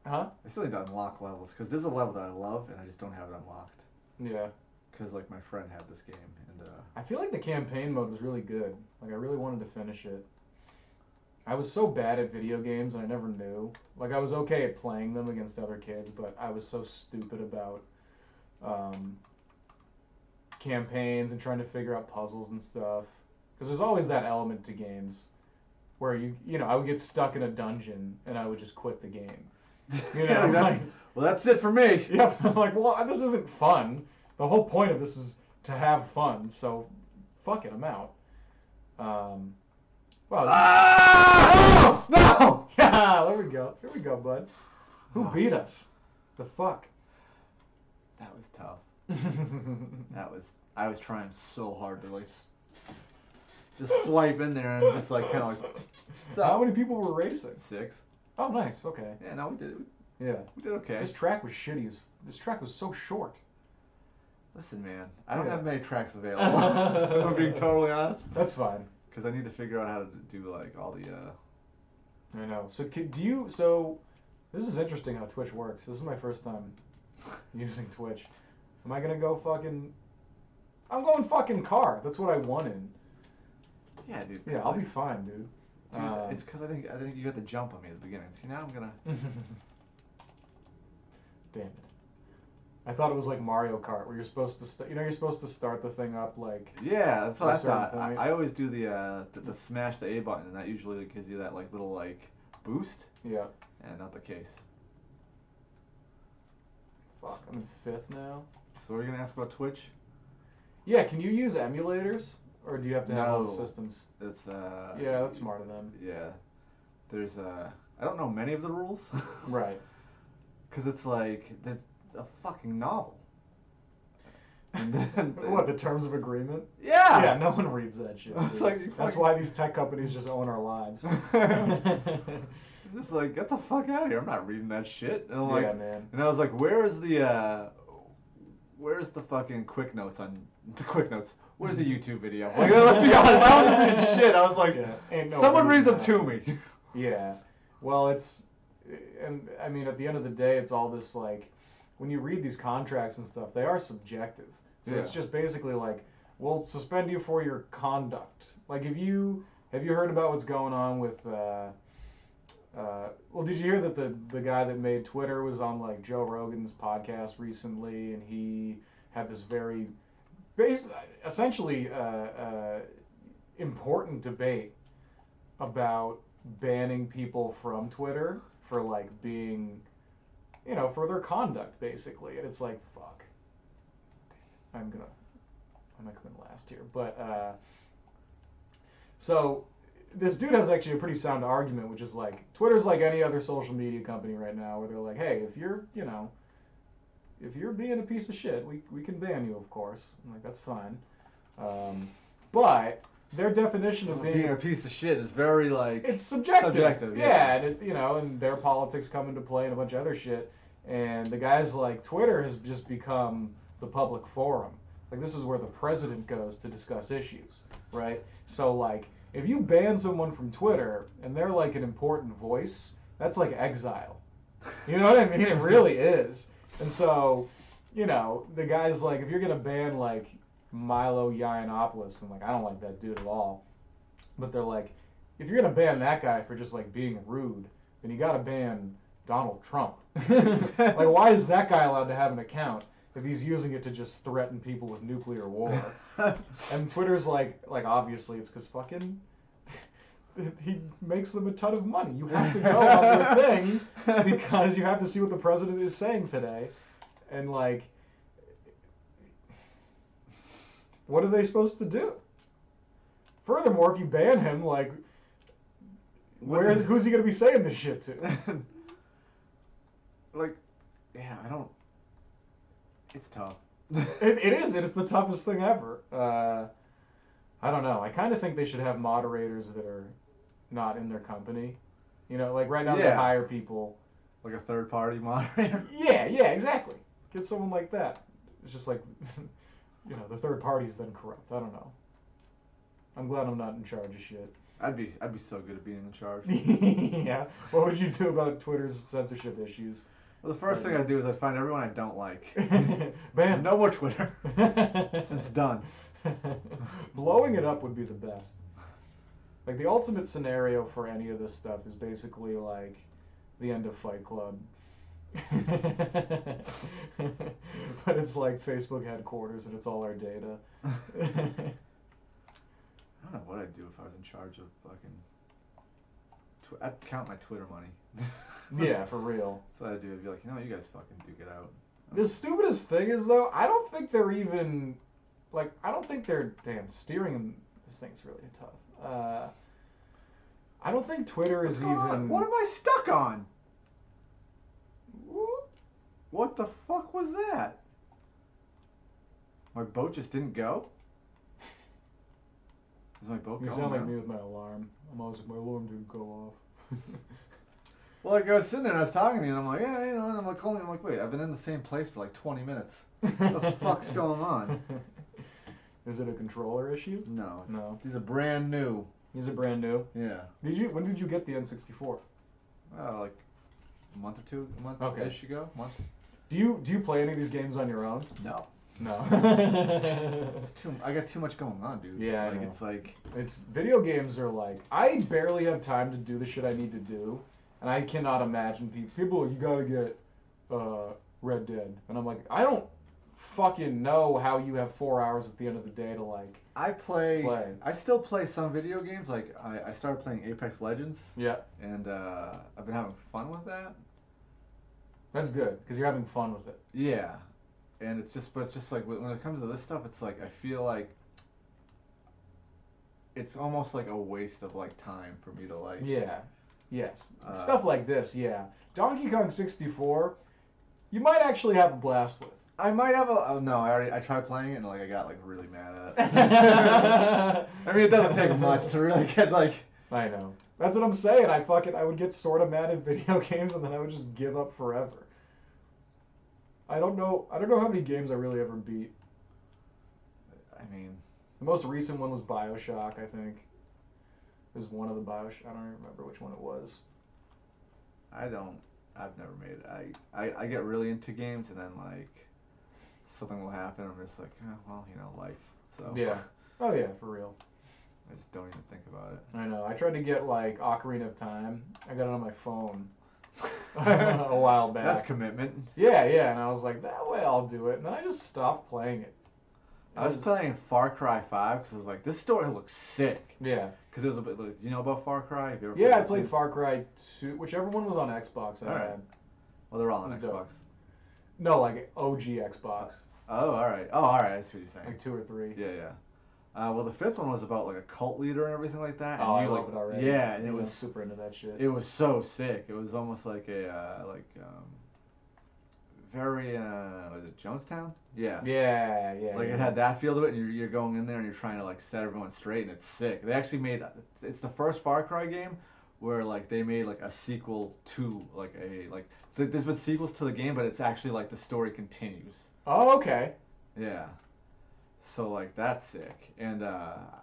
Huh? I still need to unlock levels, because there's a level that I love, and I just don't have it unlocked. Yeah. Because, like, my friend had this game, and, I feel like the campaign mode was really good. Like, I really wanted to finish it. I was so bad at video games, and I never knew. Like, I was okay at playing them against other kids, but I was so stupid about campaigns and trying to figure out puzzles and stuff. Because there's always that element to games where, you know, I would get stuck in a dungeon, and I would just quit the game. You know, yeah, well, that's it for me. Yep. I'm like, well, this isn't fun. The whole point of this is to have fun. So, fuck it, I'm out. Wow. Ah! No! Yeah, there we go. Here we go, bud. Who beat us? The fuck? That was tough. I was trying so hard to, like, just swipe in there and just, like, kind of like. So how many people were racing? 6. Oh, nice. Okay. Yeah, no, we did it. Yeah. We did okay. This track was shitty. This track was so short. Listen, man, I don't have many tracks available. If I'm being totally honest. That's fine. Because I need to figure out how to do, like, all the, I know. So, so, this is interesting how Twitch works. This is my first time using Twitch. Am I gonna go fucking... I'm going fucking car. That's what I wanted. Yeah, dude. Yeah, I'll be fine, dude. Dude, it's because I think you got the jump on me at the beginning. See, now I'm gonna... Damn it. I thought it was like Mario Kart, where you're supposed to you're supposed to start the thing up like. Yeah, that's what I thought. Point. I always do the smash the A button, and that usually gives you that like little like boost. Yeah. And not the case. Fuck, I'm in 5th now. So are you gonna ask about Twitch? Yeah, can you use emulators, or do you have to have all the No. systems? It's Yeah, that's smart of them. Yeah, there's I don't know many of the rules. Right. Because it's like there's a fucking novel. And then, What, the terms of agreement? Yeah. Yeah, no one reads that shit. It's like, that's why these tech companies just own our lives. I'm just like, get the fuck out of here! I'm not reading that shit. And I'm like, yeah, man. And I was like, where is the where's the fucking quick notes on the quick notes? Where's the YouTube video? Like, let's be honest, I was reading shit. I was like, ain't no someone read reason them to me. Yeah. Well, and I mean, at the end of the day, it's all this, like, when you read these contracts and stuff, they are subjective. So it's just basically like, we'll suspend you for your conduct. Like, have you heard about what's going on with, well, did you hear that the guy that made Twitter was on, like, Joe Rogan's podcast recently, and he had this very, essentially, important debate about banning people from Twitter for, like, being, for their conduct, basically. And it's like, fuck. I might come in last here. But, so, this dude has actually a pretty sound argument, which is like, Twitter's like any other social media company right now, where they're like, hey, if you're being a piece of shit, we can ban you, of course. I'm like, that's fine. But their definition of being a piece of shit is very, like, it's subjective. Yeah, and and their politics come into play and a bunch of other shit. And the guys like, Twitter has just become the public forum. Like, this is where the president goes to discuss issues, right? So, like, if you ban someone from Twitter and they're like an important voice, that's like exile. You know what I mean? It really is. And so, the guy's like, if you're gonna ban like Milo Yiannopoulos, and like, I don't like that dude at all, but they're like, if you're gonna ban that guy for just like being rude, then you gotta ban Donald Trump. Like, why is that guy allowed to have an account if he's using it to just threaten people with nuclear war? And Twitter's like obviously it's because fucking he makes them a ton of money. You have to go on their thing because you have to see what the president is saying today. And like, what are they supposed to do? Furthermore, if you ban him, like, who's he gonna be saying this shit to? Like, yeah, I don't. It's tough. It is. It is the toughest thing ever. I don't know. I kind of think they should have moderators that are not in their company. Like right now they hire people. Like a third-party moderator? Yeah, exactly. Get someone like that. It's just like, the third party's then corrupt. I don't know. I'm glad I'm not in charge of shit. I'd be so good at being in charge. Yeah. What would you do about Twitter's censorship issues? Well, the first thing I'd do is I'd find everyone I don't like. Bam. No more Twitter. It's done. Blowing it up would be the best. Like, the ultimate scenario for any of this stuff is basically like the end of Fight Club. But it's like Facebook headquarters and it's all our data. I don't know what I'd do if I was in charge of fucking... I'd count my Twitter money. Yeah, for real. So I'd do. I'd be like, you guys fucking duke it out. The stupidest thing is, though, I don't think they're even... Like, I don't think they're... Damn, steering this thing's really tough. I don't think Twitter is even... What am I stuck on? What the fuck was that? My boat just didn't go? Is my boat going? You sound like me with my alarm. I'm always like, my alarm didn't go off. Well, like, I was sitting there and I was talking to you and I'm like, yeah, and I'm like calling, I'm like, wait, I've been in the same place for like 20 minutes. What the fuck's going on? Is it a controller issue? No. These are brand new. These are brand new? Yeah. When did you get the N64? Like a month or two, a month ish ago. Month. Do you play any of these games on your own? No. I got too much going on, dude. Yeah, like it's like video games are like, I barely have time to do the shit I need to do, and I cannot imagine people. You gotta get Red Dead, and I'm like, I don't fucking know how you have 4 hours at the end of the day to like. I still play some video games. Like I started playing Apex Legends. Yeah. And I've been having fun with that. That's good because you're having fun with it. Yeah. And it's just like when it comes to this stuff, it's like I feel like it's almost like a waste of like time for me to like. Yeah, yes, stuff like this. Yeah, Donkey Kong 64, you might actually have a blast with. I might have a. Oh no, I tried playing it and like I got like really mad at it. I mean, it doesn't take much to really get like. I know. That's what I'm saying. I would get sort of mad at video games and then I would just give up forever. I don't know how many games I really ever beat. I mean, the most recent one was BioShock, I think. It was one of the BioShock. I don't even remember which one it was. I've never made it. I get really into games and then like something will happen. I'm just like, oh, well, life. So yeah. Oh yeah, for real. I just don't even think about it. I know. I tried to get like Ocarina of Time. I got it on my phone a while back. That's commitment. Yeah, and I was like, that way I'll do it. And then I just stopped playing it. I was playing Far Cry 5 because I was like, this story looks sick. Yeah. Because it was a bit like, do you know about Far Cry? Have you ever Yeah, I played Far Cry 2, whichever one was on Xbox I had. Well, they're all on Xbox. Dope. No, like OG Xbox. Oh, all right. I see what you're saying. Like 2 or 3. Yeah. Well, the 5th one was about like a cult leader and everything like that. Oh, and I love it already. Yeah, and it was super into that shit. It was so sick. It was almost like a very was it Jonestown? Yeah. Like it had that feel to it, and you're going in there and you're trying to like set everyone straight, and it's sick. They actually made it's the first Far Cry game where like they made like a sequel to so there's been sequels to the game, but it's actually like the story continues. Oh, okay. Yeah. So like that's sick, and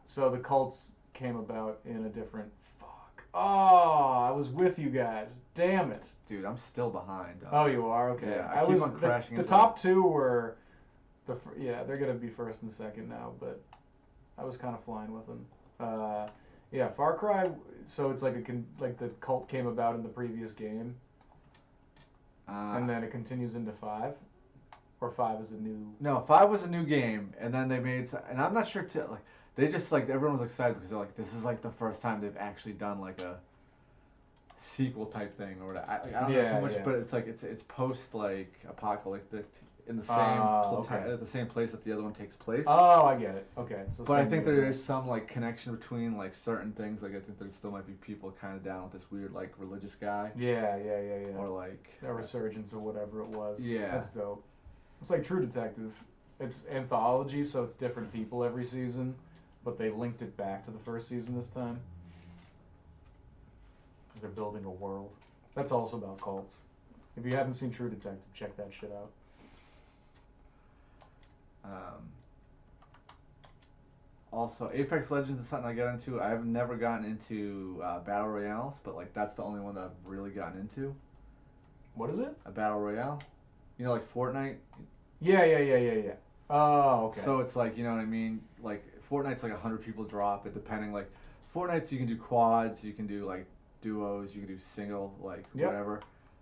so the cults came about in a different. Fuck. Oh, I was with you guys. Damn it. Dude, I'm still behind. Oh, you are? Okay. Yeah, I keep on crashing. The top 2 were they're gonna be first and second now, but I was kind of flying with them. Yeah, Far Cry. So it's like the cult came about in the previous game, and then it continues into 5. Or 5 is a new... No, 5 was a new game, and then they made... And I'm not sure... they just, like... Everyone was excited because they're like, this is, like, the first time they've actually done, like, a sequel type thing or whatever. I don't know too much, but it's, like, it's post, like, apocalyptic in the same at the same place that the other one takes place. Oh, I get it. Okay. So but I think there is some, like, connection between, like, certain things. Like, I think there still might be people kind of down with this weird, like, religious guy. Yeah. Or, like... A resurgence or whatever it was. Yeah. That's dope. It's like True Detective. It's anthology, so it's different people every season, but they linked it back to the first season this time. Because they're building a world. That's also about cults. If you haven't seen True Detective, check that shit out. Also, Apex Legends is something I got into. I've never gotten into Battle Royales, but like that's the only one that I've really gotten into. What is it? A Battle Royale. You know, like Fortnite? Yeah. Oh, okay. So it's like, you know what I mean? Like, Fortnite's like 100 people drop it, depending, like, Fortnite's you can do quads, you can do, like, duos, you can do single, like, whatever.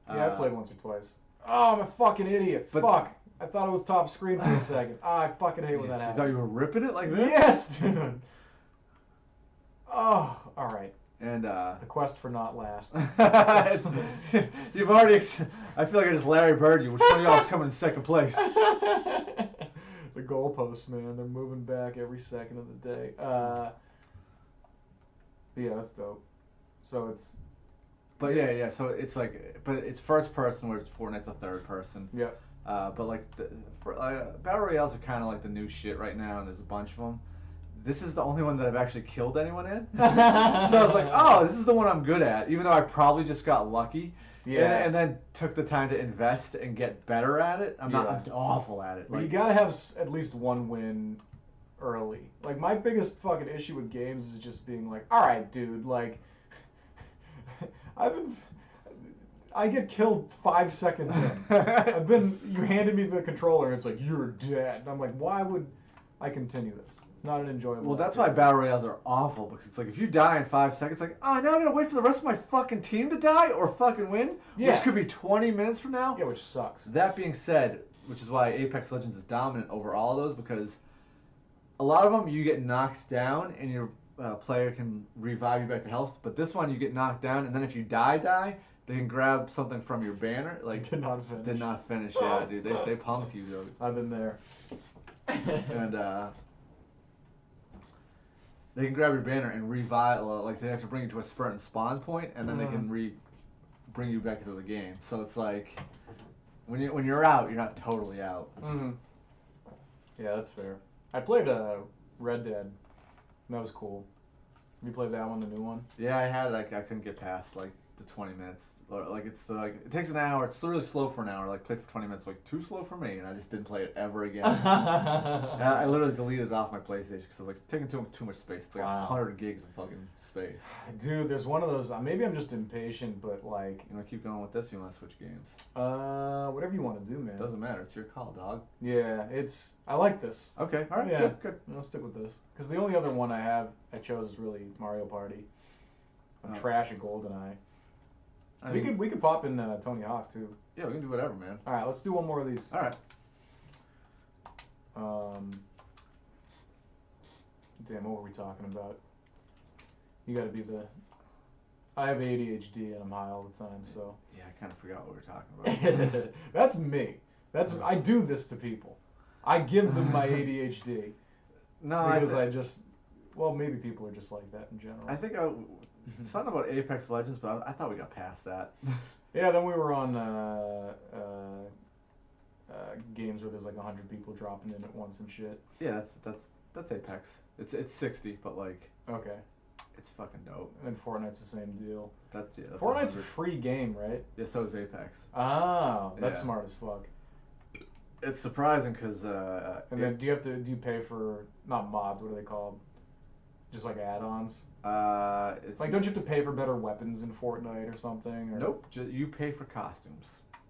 Yeah, I played once or twice. Oh, I'm a fucking idiot. Fuck. I thought it was top screen for a second. I fucking hate when that happens. You thought you were ripping it like this? Yes, dude. Oh, alright. And the quest for not last. You've already. I feel like I just Larry Bird you. Which one of y'all is coming in second place? The goalposts, man. They're moving back every second of the day. Yeah, that's dope. So it's. But yeah. So it's like, but it's first person, where Fortnite's a third person. Yeah. But like, battle royales are kind of like the new shit right now, and there's a bunch of them. This is the only one that I've actually killed anyone in. So I was like, oh, this is the one I'm good at, even though I probably just got lucky. Yeah. And then took the time to invest and get better at it. I'm awful at it. Like, you gotta have at least one win early. Like, my biggest fucking issue with games is just being like, all right, dude, like, I get killed 5 seconds in. You handed me the controller and it's like, you're dead. And I'm like, why would I continue this? It's not an enjoyable. Well, that's why battle royales are awful, because it's like if you die in 5 seconds, like, oh, now I gotta wait for the rest of my fucking team to die or fucking win, which could be 20 minutes from now. Yeah, which sucks. That being said, which is why Apex Legends is dominant over all of those, because a lot of them you get knocked down and your player can revive you back to health, but this one you get knocked down and then if you die, they can grab something from your banner. Like did not finish. Yeah, dude. They punked you though. I've been there. And they can grab your banner and revive. Like they have to bring you to a certain spawn point, and then they can bring you back into the game. So it's like when you're out, you're not totally out. Mm-hmm. Yeah, that's fair. I played Red Dead. That was cool. You played that one, the new one? Yeah, I had it. I couldn't get past like to 20 minutes. Or, like it takes an hour. It's really slow for an hour. Like play for 20 minutes. Like too slow for me, and I just didn't play it ever again. And I literally deleted it off my PlayStation because I was like, it's taking too much space. It's like 100 gigs of fucking space. Dude, there's one of those. Maybe I'm just impatient, but like. You want to keep going with this? You want to switch games? Whatever you want to do, man. Doesn't matter. It's your call, dog. Yeah, I like this. Okay. All right. Yeah. Good. I'll stick with this because the only other one I chose is really Mario Party. I'm trash at GoldenEye. We could pop in Tony Hawk too. Yeah, we can do whatever, man. All right, let's do one more of these. All right. Damn, what were we talking about? You got to be the. I have ADHD and I'm high all the time, so. Yeah, I kind of forgot what we were talking about. That's me. I do this to people. I give them my ADHD. No, because well, maybe people are just like that in general. I think something about Apex Legends, but I thought we got past that. Yeah, then we were on games where there's like 100 people dropping in at once and shit. Yeah, that's Apex. It's 60, but like. Okay. It's fucking dope. And Fortnite's the same deal. That's Fortnite's a free game, right? Yeah, so is Apex. Oh, that's smart as fuck. It's surprising because. And then do you pay for not mods? What are they called? Just like add-ons. It's like, don't you have to pay for better weapons in Fortnite or something? Or? Nope. You pay for costumes.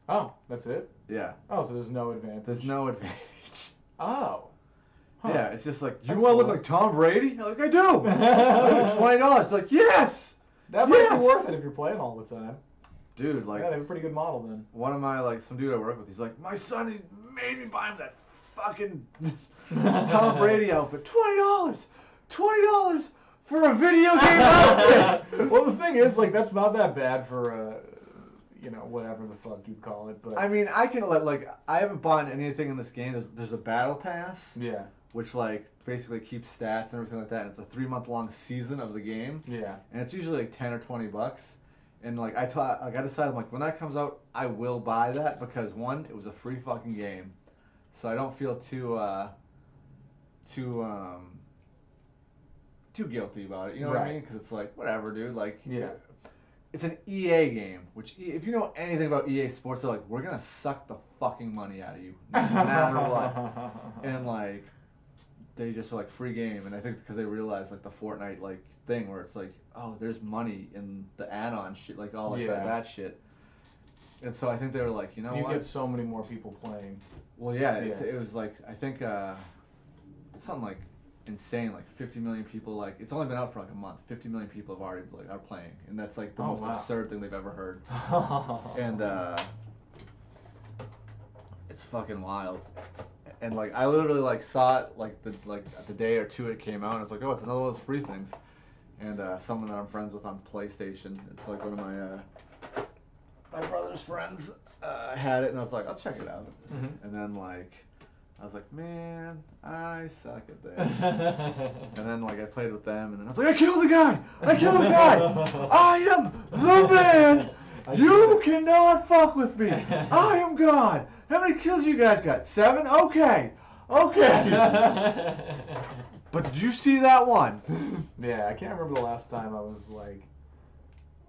Oh, that's it? Yeah. Oh, so there's no advantage. There's no advantage. Oh. Huh. Yeah, it's just like, you want to look like Tom Brady? I'm like, I do. $20. It's like, yes. That might be worth it if you're playing all the time. Dude, like. Yeah, they have a pretty good model then. One of my some dude I work with, he's like, my son, he made me buy him that fucking Tom Brady outfit. $20. $20 for a video game outfit. Well, the thing is, like, that's not that bad for whatever the fuck you call it. But I mean, I can I haven't bought anything in this game. There's a battle pass. Yeah. Which basically keeps stats and everything like that. And it's a 3-month-long season of the game. Yeah. And it's usually like $10 or $20. And I decided when that comes out, I will buy that because one, it was a free fucking game, so I don't feel too guilty about it. You know what I mean? Because it's like whatever, dude. Yeah. It's an EA game, which if you know anything about EA Sports, they're like, we're gonna suck the fucking money out of you, no matter what. And they just were free game, and I think because they realized the Fortnite thing where it's oh, there's money in the add-on shit, all that shit. And so I think they were like, you know what? You get so many more people playing. Well, yeah, it was I think something insane, 50 million people. It's only been out for a month. 50 million people have already are playing, and that's the most absurd thing they've ever heard. And it's fucking wild. And I literally saw it the day or two it came out, and I was like, oh, it's another one of those free things. And someone that I'm friends with on PlayStation, it's one of my brother's friends had it, and I was like, I'll check it out. Mm-hmm. And then I was like, man, I suck at this. And then I played with them, and then I was like, I killed the guy! I killed the guy! I am the man! You cannot fuck with me! I am God! How many kills you guys got? 7? Okay! But did you see that one? Yeah, I can't remember the last time I was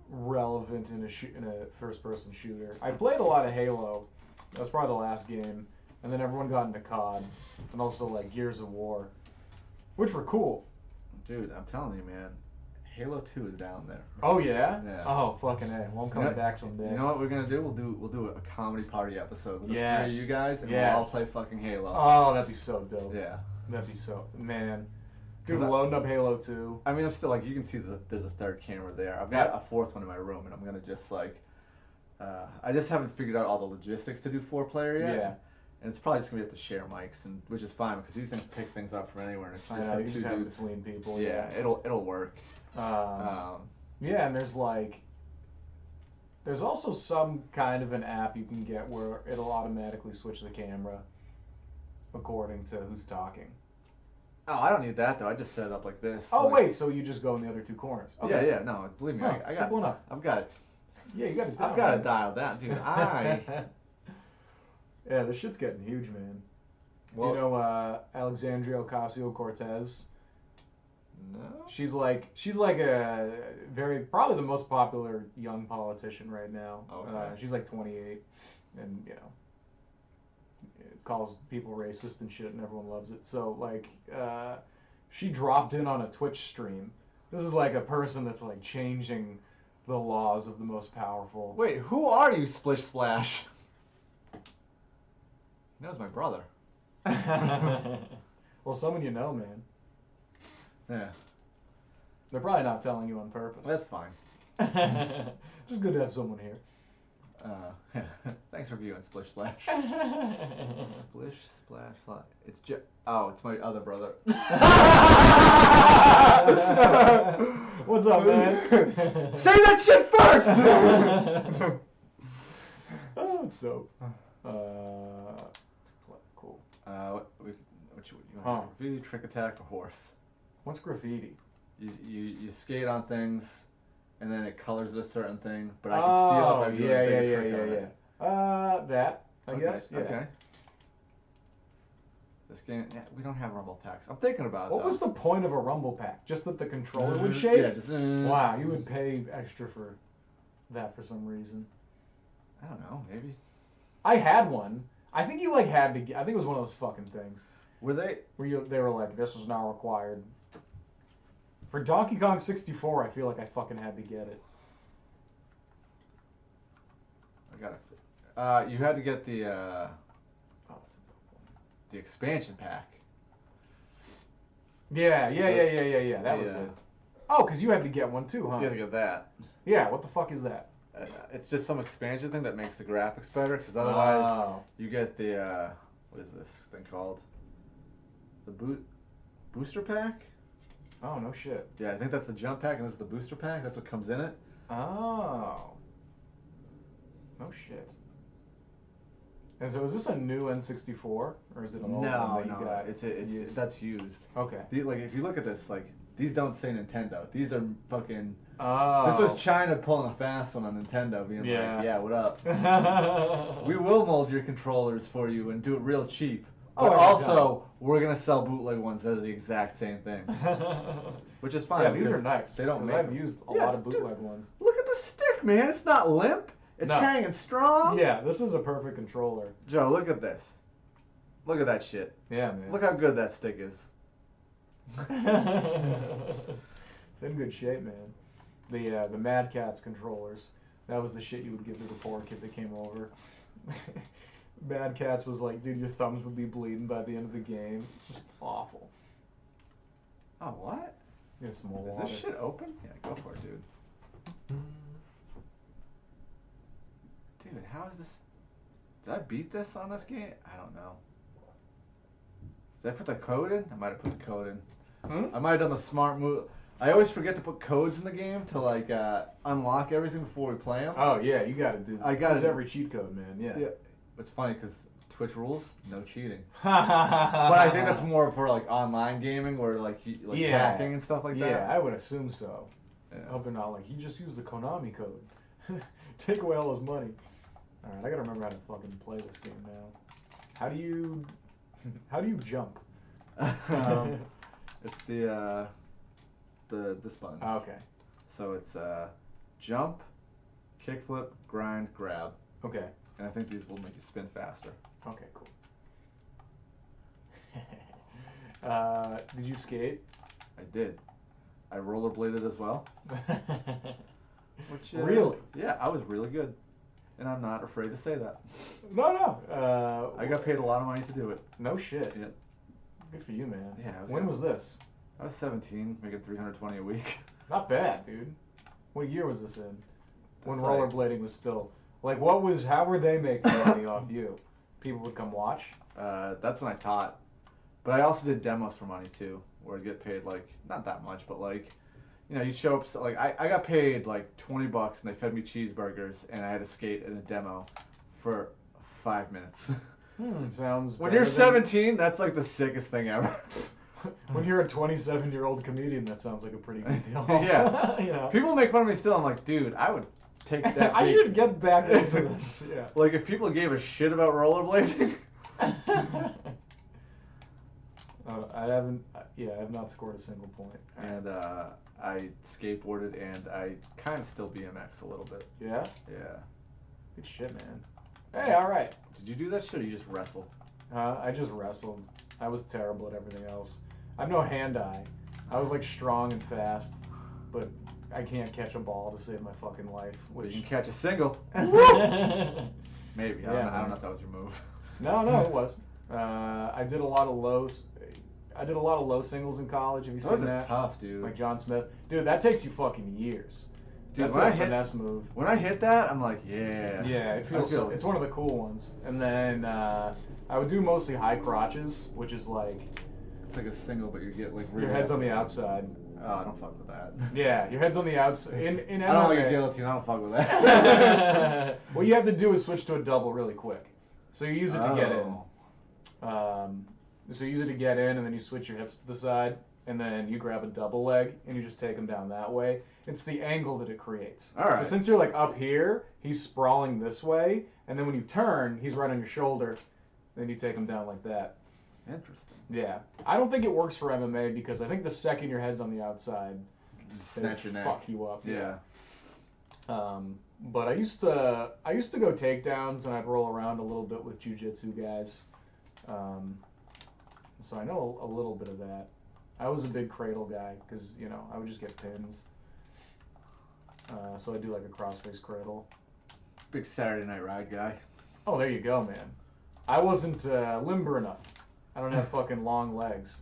relevant in a first-person shooter. I played a lot of Halo. That was probably the last game. And then everyone got into COD, and also Gears of War, which were cool. Dude, I'm telling you, man, Halo 2 is down there. Oh yeah? Yeah. Oh fucking A. Well, I'm coming back someday. You know what we're gonna do? We'll do a comedy party episode with the three of you guys, and we'll all play fucking Halo. Oh, that'd be so dope. Yeah. That'd be so man. Dude, loading up Halo 2. I mean, I'm still you can see there's a third camera there. I've got a fourth one in my room, and I'm gonna just I just haven't figured out all the logistics to do 4-player yet. Yeah. And it's probably just gonna be have to share mics, which is fine because these things pick things up from anywhere. And it's just you just have it between people. Yeah, it'll work. Yeah, and there's also some kind of an app you can get where it'll automatically switch the camera according to who's talking. Oh, I don't need that though. I just set it up like this. Oh wait, so you just go in the other two corners? Okay. Yeah. No, believe me, I got. Simple enough. I've got it. Yeah, you got it down. I've got it dialed down, dude. Yeah, this shit's getting huge, man. Well, do you know Alexandria Ocasio-Cortez? No. She's like a probably the most popular young politician right now. Okay. She's like 28, and calls people racist and shit, and everyone loves it. So like, she dropped in on a Twitch stream. This is like a person that's like changing the laws of the most powerful. Wait, who are you, Splish Splash? That was my brother. Well, someone you know, man. Yeah. They're probably not telling you on purpose. That's fine. Just good to have someone here. Thanks for viewing Splish Splash. Splish Splash Slide. It's it's my other brother. What's up, man? Say that shit first! Oh, it's dope. Cool. What you want? Graffiti, trick attack, or horse? What's graffiti? You skate on things, and then it colors it a certain thing. But I can steal if I do a big trick on it. That I guess. Yeah. Okay. This game, we don't have rumble packs. I'm thinking about it. What was the point of a rumble pack? Just that the controller would shake? Yeah, just. Wow, you would pay extra for that for some reason. I don't know, maybe. I had one. I think you had to get. I think it was one of those fucking things. Were they? They were like, this is now required. For Donkey Kong 64, I feel like I fucking had to get it. I got it. You had to get the expansion pack. Yeah. That was it. Oh, because you had to get one too, huh? You had to get that. Yeah. What the fuck is that? It's just some expansion thing that makes the graphics better. Because otherwise, you get the what is this thing called? The booster pack. Oh, no shit. Yeah, I think that's the jump pack, and this is the booster pack. That's what comes in it. Oh. No shit. And so is this a new N64, or is it an old one that you got? That's used. Okay. If you look at this, these don't say Nintendo. These are fucking. Oh. This was China pulling a fast one on Nintendo, being like, "Yeah, what up? We will mold your controllers for you and do it real cheap." But also, we're gonna sell bootleg ones that are the exact same thing, which is fine. Yeah, these are nice. They don't. I've used a lot of bootleg ones. Look at the stick, man. It's not limp. It's hanging strong. Yeah, this is a perfect controller. Joe, look at this. Look at that shit. Yeah, man. Look how good that stick is. It's in good shape, man. The Mad Catz controllers. That was the shit you would give to the poor kid that came over. Mad Catz was like, dude, your thumbs would be bleeding by the end of the game. It's just awful. Oh, what? Get some more Is water. this shit open? Yeah, go for it, dude. Dude, how is this? Did I beat this on this game? I don't know. Did I put the code in? I might have put the code in. I might have done the smart move. I always forget to put codes in the game to unlock everything before we play them. Oh yeah, you gotta do that. I gotta use every cheat code, man. Yeah. It's funny because Twitch rules, no cheating. But I think that's more for online gaming where hacking and stuff like that. Yeah, I would assume so. Yeah. I hope they're not he just used the Konami code. Take away all his money. Alright, I gotta remember how to fucking play this game now. How do you jump? It's this button. Okay. So it's jump, kickflip, grind, grab. Okay. And I think these will make you spin faster. Okay, cool. Did you skate? I did. I rollerbladed as well. Which, really? Yeah, I was really good. And I'm not afraid to say that. No. I got paid a lot of money to do it. No shit. Yeah. Good for you, man. Yeah. When was this? I was 17, making $320 a week. Not bad, dude. What year was this in? When That's rollerblading was still how were they making money off you? People would come watch? That's when I taught. But I also did demos for money too, where I'd get paid not that much, but you'd show up, I got paid $20 and they fed me cheeseburgers and I had to skate in a demo for 5 minutes. Sounds When you're 17, that's the sickest thing ever. When you're a 27-year-old comedian, that sounds like a pretty good deal. Yeah. People make fun of me still. I'm like, dude, I would take that. I should get back into this. Yeah. If people gave a shit about rollerblading. I haven't. Yeah, I have not scored a single point. And I skateboarded, and I kind of still BMX a little bit. Yeah. Yeah. Good shit, man. Hey, all right. Did you do that shit, or you just wrestle? I just wrestled. I was terrible at everything else. I have no hand-eye. I was like strong and fast, but I can't catch a ball to save my fucking life. Which you can catch a single. Maybe. I don't know if that was your move. No, it was. I did a lot of lows. I did a lot of low singles in college. Have you seen that? Those are tough, dude. Like John Smith. Dude, that takes you fucking years. Dude, that's a finesse move. When I hit that, I'm like, yeah. Yeah, it feels so. It's one of the cool ones. And then I would do mostly high crotches, which is like... It's like a single, but you get like... Your head's on the outside. Oh, I don't fuck with that. Yeah, your head's on the outside. In MMA, I don't like a guillotine. I don't fuck with that. What you have to do is switch to a double really quick. So you use it to get in. So you use it to get in, and then you switch your hips to the side, and then you grab a double leg, and you just take them down that way. It's the angle that it creates. All right. So since you're like up here, he's sprawling this way, and then when you turn, he's right on your shoulder, then you take him down like that. Interesting. Yeah. I don't think it works for MMA because I think the second your head's on the outside, snatch your neck. Fuck you up. Yeah. But I used to go takedowns, and I'd roll around a little bit with jiu-jitsu guys. So I know a little bit of that. I was a big cradle guy because, you know, I would just get pins. So I do like a cross-face cradle. Big Saturday Night Ride guy. Oh, there you go, man. I wasn't limber enough. I don't have fucking long legs.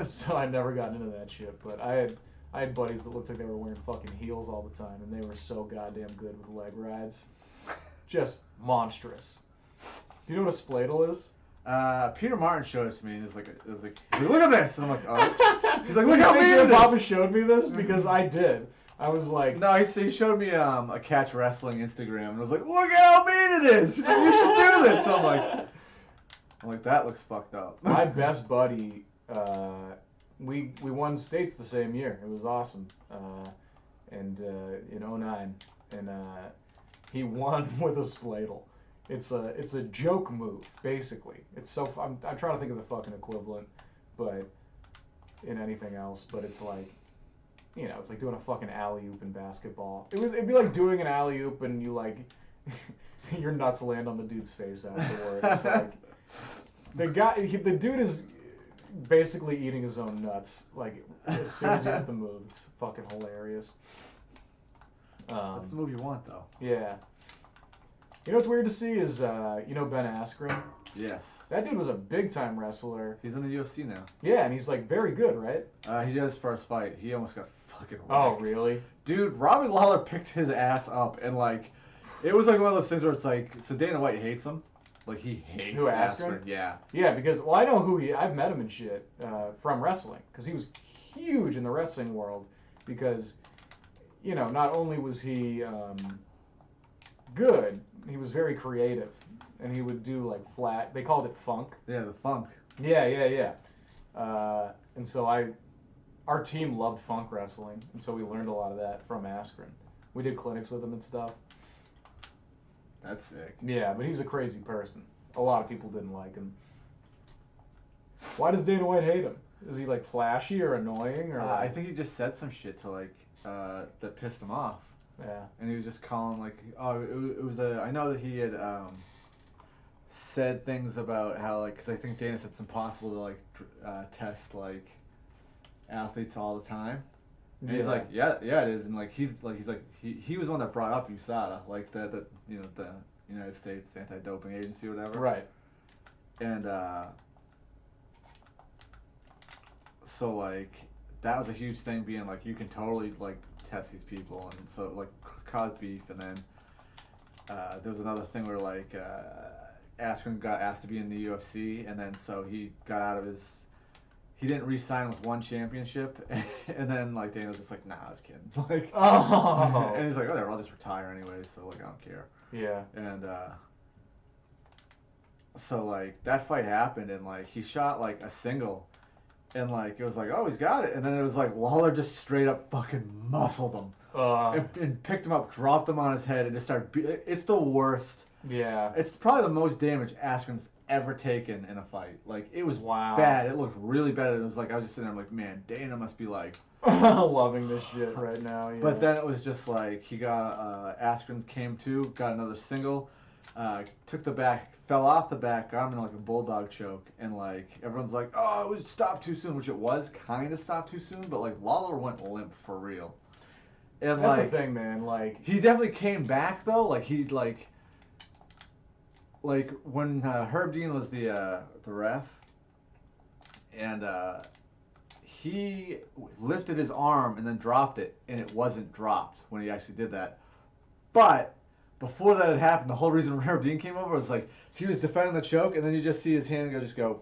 So I never got into that shit. But I had buddies that looked like they were wearing fucking heels all the time, and they were so goddamn good with leg rides. Just monstrous. Do you know what a spladle is? Peter Martin showed it to me, and it was like, look at this! And I'm like, oh. He's like, look how mean it is! Papa showed me this because I did. I was like... No, he showed me a catch wrestling Instagram, and I was like, look at how mean it is! He's like, you should do this! So I'm like, that looks fucked up. My best buddy, we won states the same year. It was awesome. And in 2009, and he won with a spladle. It's a joke move, basically. It's so I'm trying to think of the fucking equivalent, but in anything else. But it's like, you know, it's like doing a fucking alley-oop in basketball. It'd be like doing an alley-oop and you like your nuts land on the dude's face afterward. It's like the dude is basically eating his own nuts like as soon as you hit the move. It's fucking hilarious. That's the move you want, though. Yeah. You know what's weird to see is, you know Ben Askren? Yes. That dude was a big-time wrestler. He's in the UFC now. Yeah, and he's, like, very good, right? He did his first fight. He almost got fucking wrecked. Oh, really? Dude, Robbie Lawler picked his ass up, and, like, it was, like, one of those things where it's, like, so Dana White hates him. Like, he hates Who, Askren? Yeah. Yeah, because, well, I know who I've met him and shit from wrestling, because he was huge in the wrestling world, because, you know, not only was he good, he was very creative, and he would do like flat. They called it funk. Yeah, the funk. Yeah. And so our team loved funk wrestling, and so we learned a lot of that from Askren. We did clinics with him and stuff. That's sick. Yeah, but he's a crazy person. A lot of people didn't like him. Why does Dana White hate him? Is he like flashy or annoying or? I think he just said some shit to like that pissed him off. Yeah. And he was just calling like, oh, it was I know that he had said things about how like, because I think Dana said it's impossible to like test like athletes all the time. And he's like, yeah, it is. And like he was the one that brought up USADA, like the you know the United States Anti-Doping Agency or whatever. Right. And so like that was a huge thing, being like you can totally like test these people, and so like cause beef. And then there was another thing where like Askren got asked to be in the UFC, and then so he got out of his. He didn't re-sign with one championship, and then like Dana was just like, nah, I was kidding. Like, oh. And he's like, whatever, I'll just retire anyway, so like I don't care. Yeah. And so like that fight happened, and like he shot like a single, and like it was like, oh, he's got it, and then it was like Lawler just straight up fucking muscled him, and picked him up, dropped him on his head, and just started. It's the worst Yeah. It's probably the most damage Askren's ever taken in a fight. Like, it was Wow. bad. It looked really bad. It was like, I was just sitting there like, man, Dana must be like... loving this shit right now, yeah. But then it was just like, he got, Askren came to, got another single, took the back, fell off the back, got him in like a bulldog choke, and like, everyone's like, oh, it was stopped too soon, which it was kind of stopped too soon, but like, Lawler went limp for real. And that's like, the thing, man, like... He definitely came back though, like, he like when Herb Dean was the ref, and he lifted his arm and then dropped it, and it wasn't dropped when he actually did that. But before that had happened, the whole reason Herb Dean came over was like he was defending the choke, and then you just see his hand go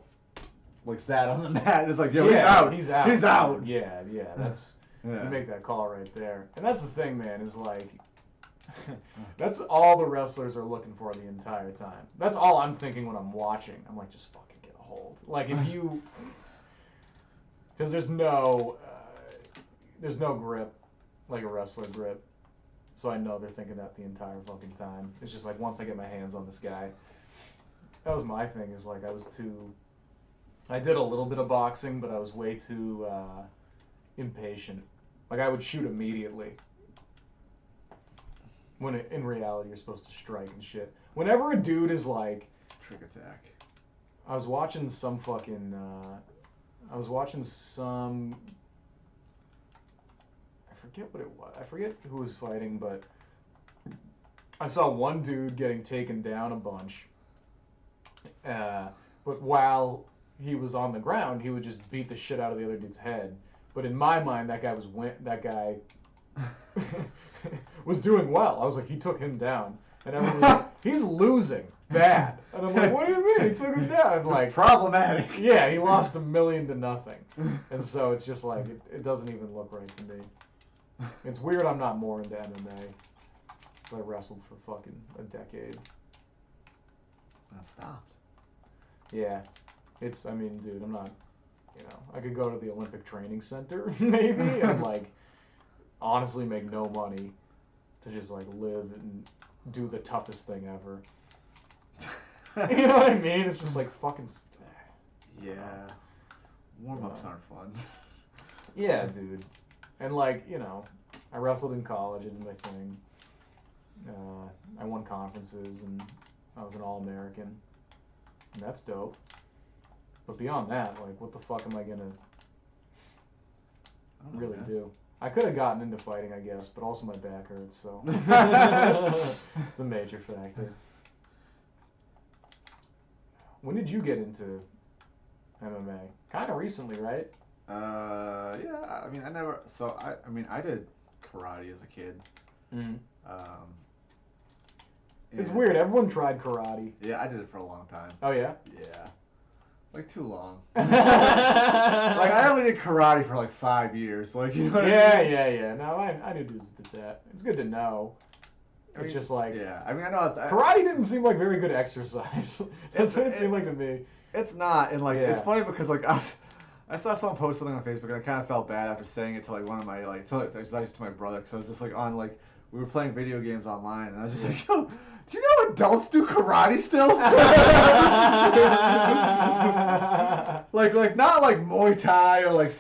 like that on the mat. It's like, yo, yeah, he's out. He's out. Yeah, that's you make that call right there. And that's the thing, man, is like that's all the wrestlers are looking for the entire time. That's all I'm thinking when I'm watching. I'm like, just fucking get a hold. Like, if you... Because there's no grip, like a wrestler grip. So I know they're thinking that the entire fucking time. It's just like, once I get my hands on this guy. That was my thing, is like, I did a little bit of boxing, but I was way too impatient. Like, I would shoot immediately. When in reality, you're supposed to strike and shit. Whenever a dude is like... Trick attack. I was watching some fucking... I forget what it was. I forget who was fighting, but I saw one dude getting taken down a bunch. But while he was on the ground, he would just beat the shit out of the other dude's head. But in my mind, that guy was doing well. I was like, he took him down, and everyone was like, he's losing bad. And I'm like, what do you mean? He took him down. And like, problematic. Yeah, he lost 1,000,000 to nothing. And so it's just like, it doesn't even look right to me. It's weird I'm not more into MMA. I wrestled for fucking a decade. That stopped. Yeah. I mean, dude, I'm not, I could go to the Olympic Training Center, maybe, and like, honestly make no money to just like live and do the toughest thing ever. You know what I mean? It's just like fucking... Yeah. Warm-ups aren't fun. Yeah, dude. And like, I wrestled in college, it was my thing. I won conferences, and I was an All-American. And that's dope. But beyond that, like, what the fuck am I gonna really do? I could have gotten into fighting, I guess, but also my back hurts, so... It's a major factor. When did you get into MMA? Kind of recently, right? Yeah. I mean, I did karate as a kid. Mm-hmm. It's weird. Everyone tried karate. Yeah, I did it for a long time. Oh yeah? Yeah. Like, too long. Like, I only did karate for like 5 years. Like, you know what I mean? Yeah. No, I knew dudes that did that. It's good to know. It's just like... Yeah, I mean, I know... Karate didn't seem like very good exercise. That's what it seemed like to me. It's not, and like, it's funny because like, I saw someone post something on Facebook, and I kind of felt bad after saying it to like one of my, like, to my brother, because I was just like on, like, we were playing video games online, and I was just like, yo, do you know adults do karate still? like not like Muay Thai or like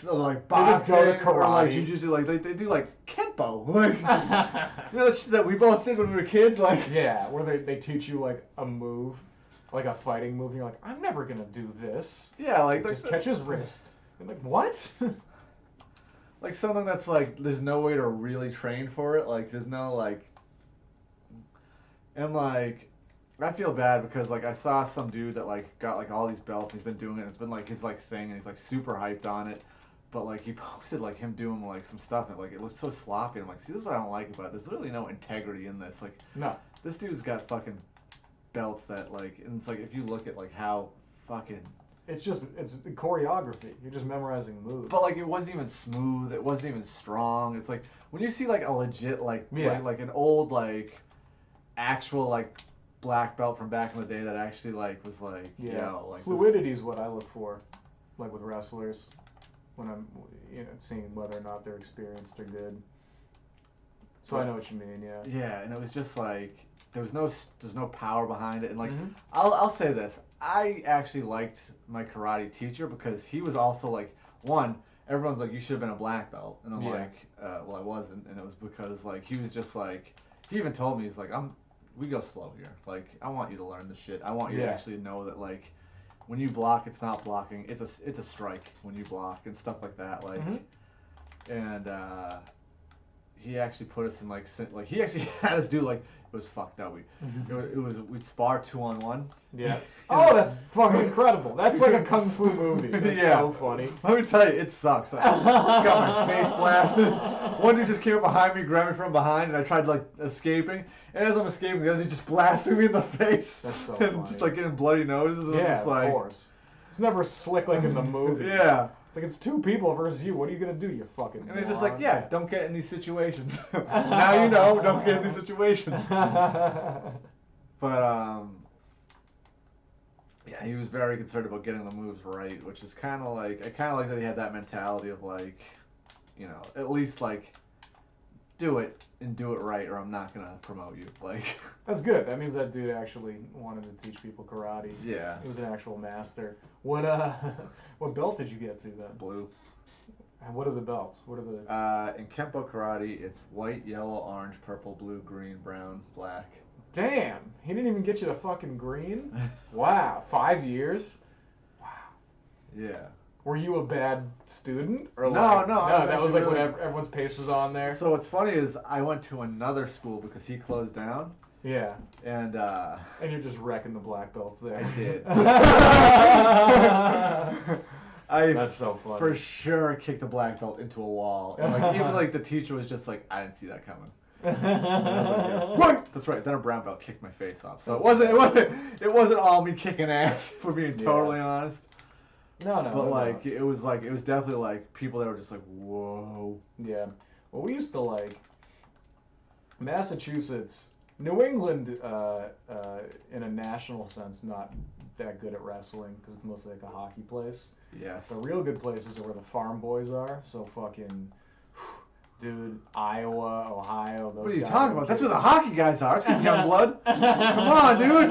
boxing they just go to karate. Or like jiu-jitsu, like they do like kempo, like that shit that we both did when we were kids, like where they teach you like a move, like a fighting move, and you're like, I'm never gonna do this. Yeah, like just catch his wrist. And like, what? Like something that's like there's no way to really train for it. Like there's no like, and like I feel bad because like I saw some dude that like got like all these belts. He's been doing it. It's been like his like thing, and he's like super hyped on it. But like he posted like him doing like some stuff, and like it looks so sloppy. I'm like, see, this is what I don't like about it. There's literally no integrity in this. Like, no, this dude's got fucking belts that like, and it's like if you look at like how fucking. It's choreography. You're just memorizing moves. But like it wasn't even smooth. It wasn't even strong. It's like when you see like a legit like an old like actual like black belt from back in the day that actually like was like like fluidity is what I look for, like with wrestlers, when I'm seeing whether or not they're experienced or good. So I know what you mean. Yeah. Yeah, and it was just like there's no power behind it, and like I'll say this, I actually liked my karate teacher because he was also like, one, everyone's like, you should have been a black belt, and I'm like, well, I wasn't, and it was because like he was just like, he even told me, he's like, we go slow here, like I want you to learn this shit, I want you to actually know that like when you block, it's not blocking, it's a strike when you block and stuff like that, like, and he actually put us in like he actually had us do like, it was fucked up. We'd spar 2-on-1. Yeah. Oh, that's fucking incredible. That's like a kung fu movie. That's so funny. Let me tell you, it sucks. I got my face blasted. One dude just came up behind me, grabbed me from behind, and I tried like escaping. And as I'm escaping, the other dude just blasted me in the face. That's so and funny. just like getting bloody noses. And Yeah, I'm just like, of course. It's never slick like in the movie. Yeah. It's like, it's two people versus you. What are you going to do, you fucking And it's just like, don't get in these situations. Now you know, don't get in these situations. But, yeah, he was very concerned about getting the moves right, which is kind of like, I kind of like that he had that mentality of like, you know, at least like, do it and do it right or I'm not going to promote you. Like, that's good. That means that dude actually wanted to teach people karate. Yeah. He was an actual master. What belt did you get to then? Blue. And what are the belts? What are the... In Kempo karate, it's white, yellow, orange, purple, blue, green, brown, black. Damn! He didn't even get you to fucking green? Wow. 5 years? Wow. Yeah. Were you a bad student? Or No, that was like really... when everyone's pace was on there? So what's funny is I went to another school because he closed down. Yeah. And you're just wrecking the black belts there. I did. That's so funny. For sure kicked a black belt into a wall. And like even like the teacher was just like, I didn't see that coming. And I was like, yes. What? That's right. Then a brown belt kicked my face off. So it wasn't all me kicking ass, for being totally honest. No. But it was definitely like people that were just like, whoa. Yeah. Well, we used to like Massachusetts, New England, in a national sense, not that good at wrestling because it's mostly like a hockey place. Yes. The real good places are where the farm boys are. So fucking, dude, Iowa, Ohio. Those what are you guys talking about? That's where the hockey guys are. I've seen young blood. Come on, dude.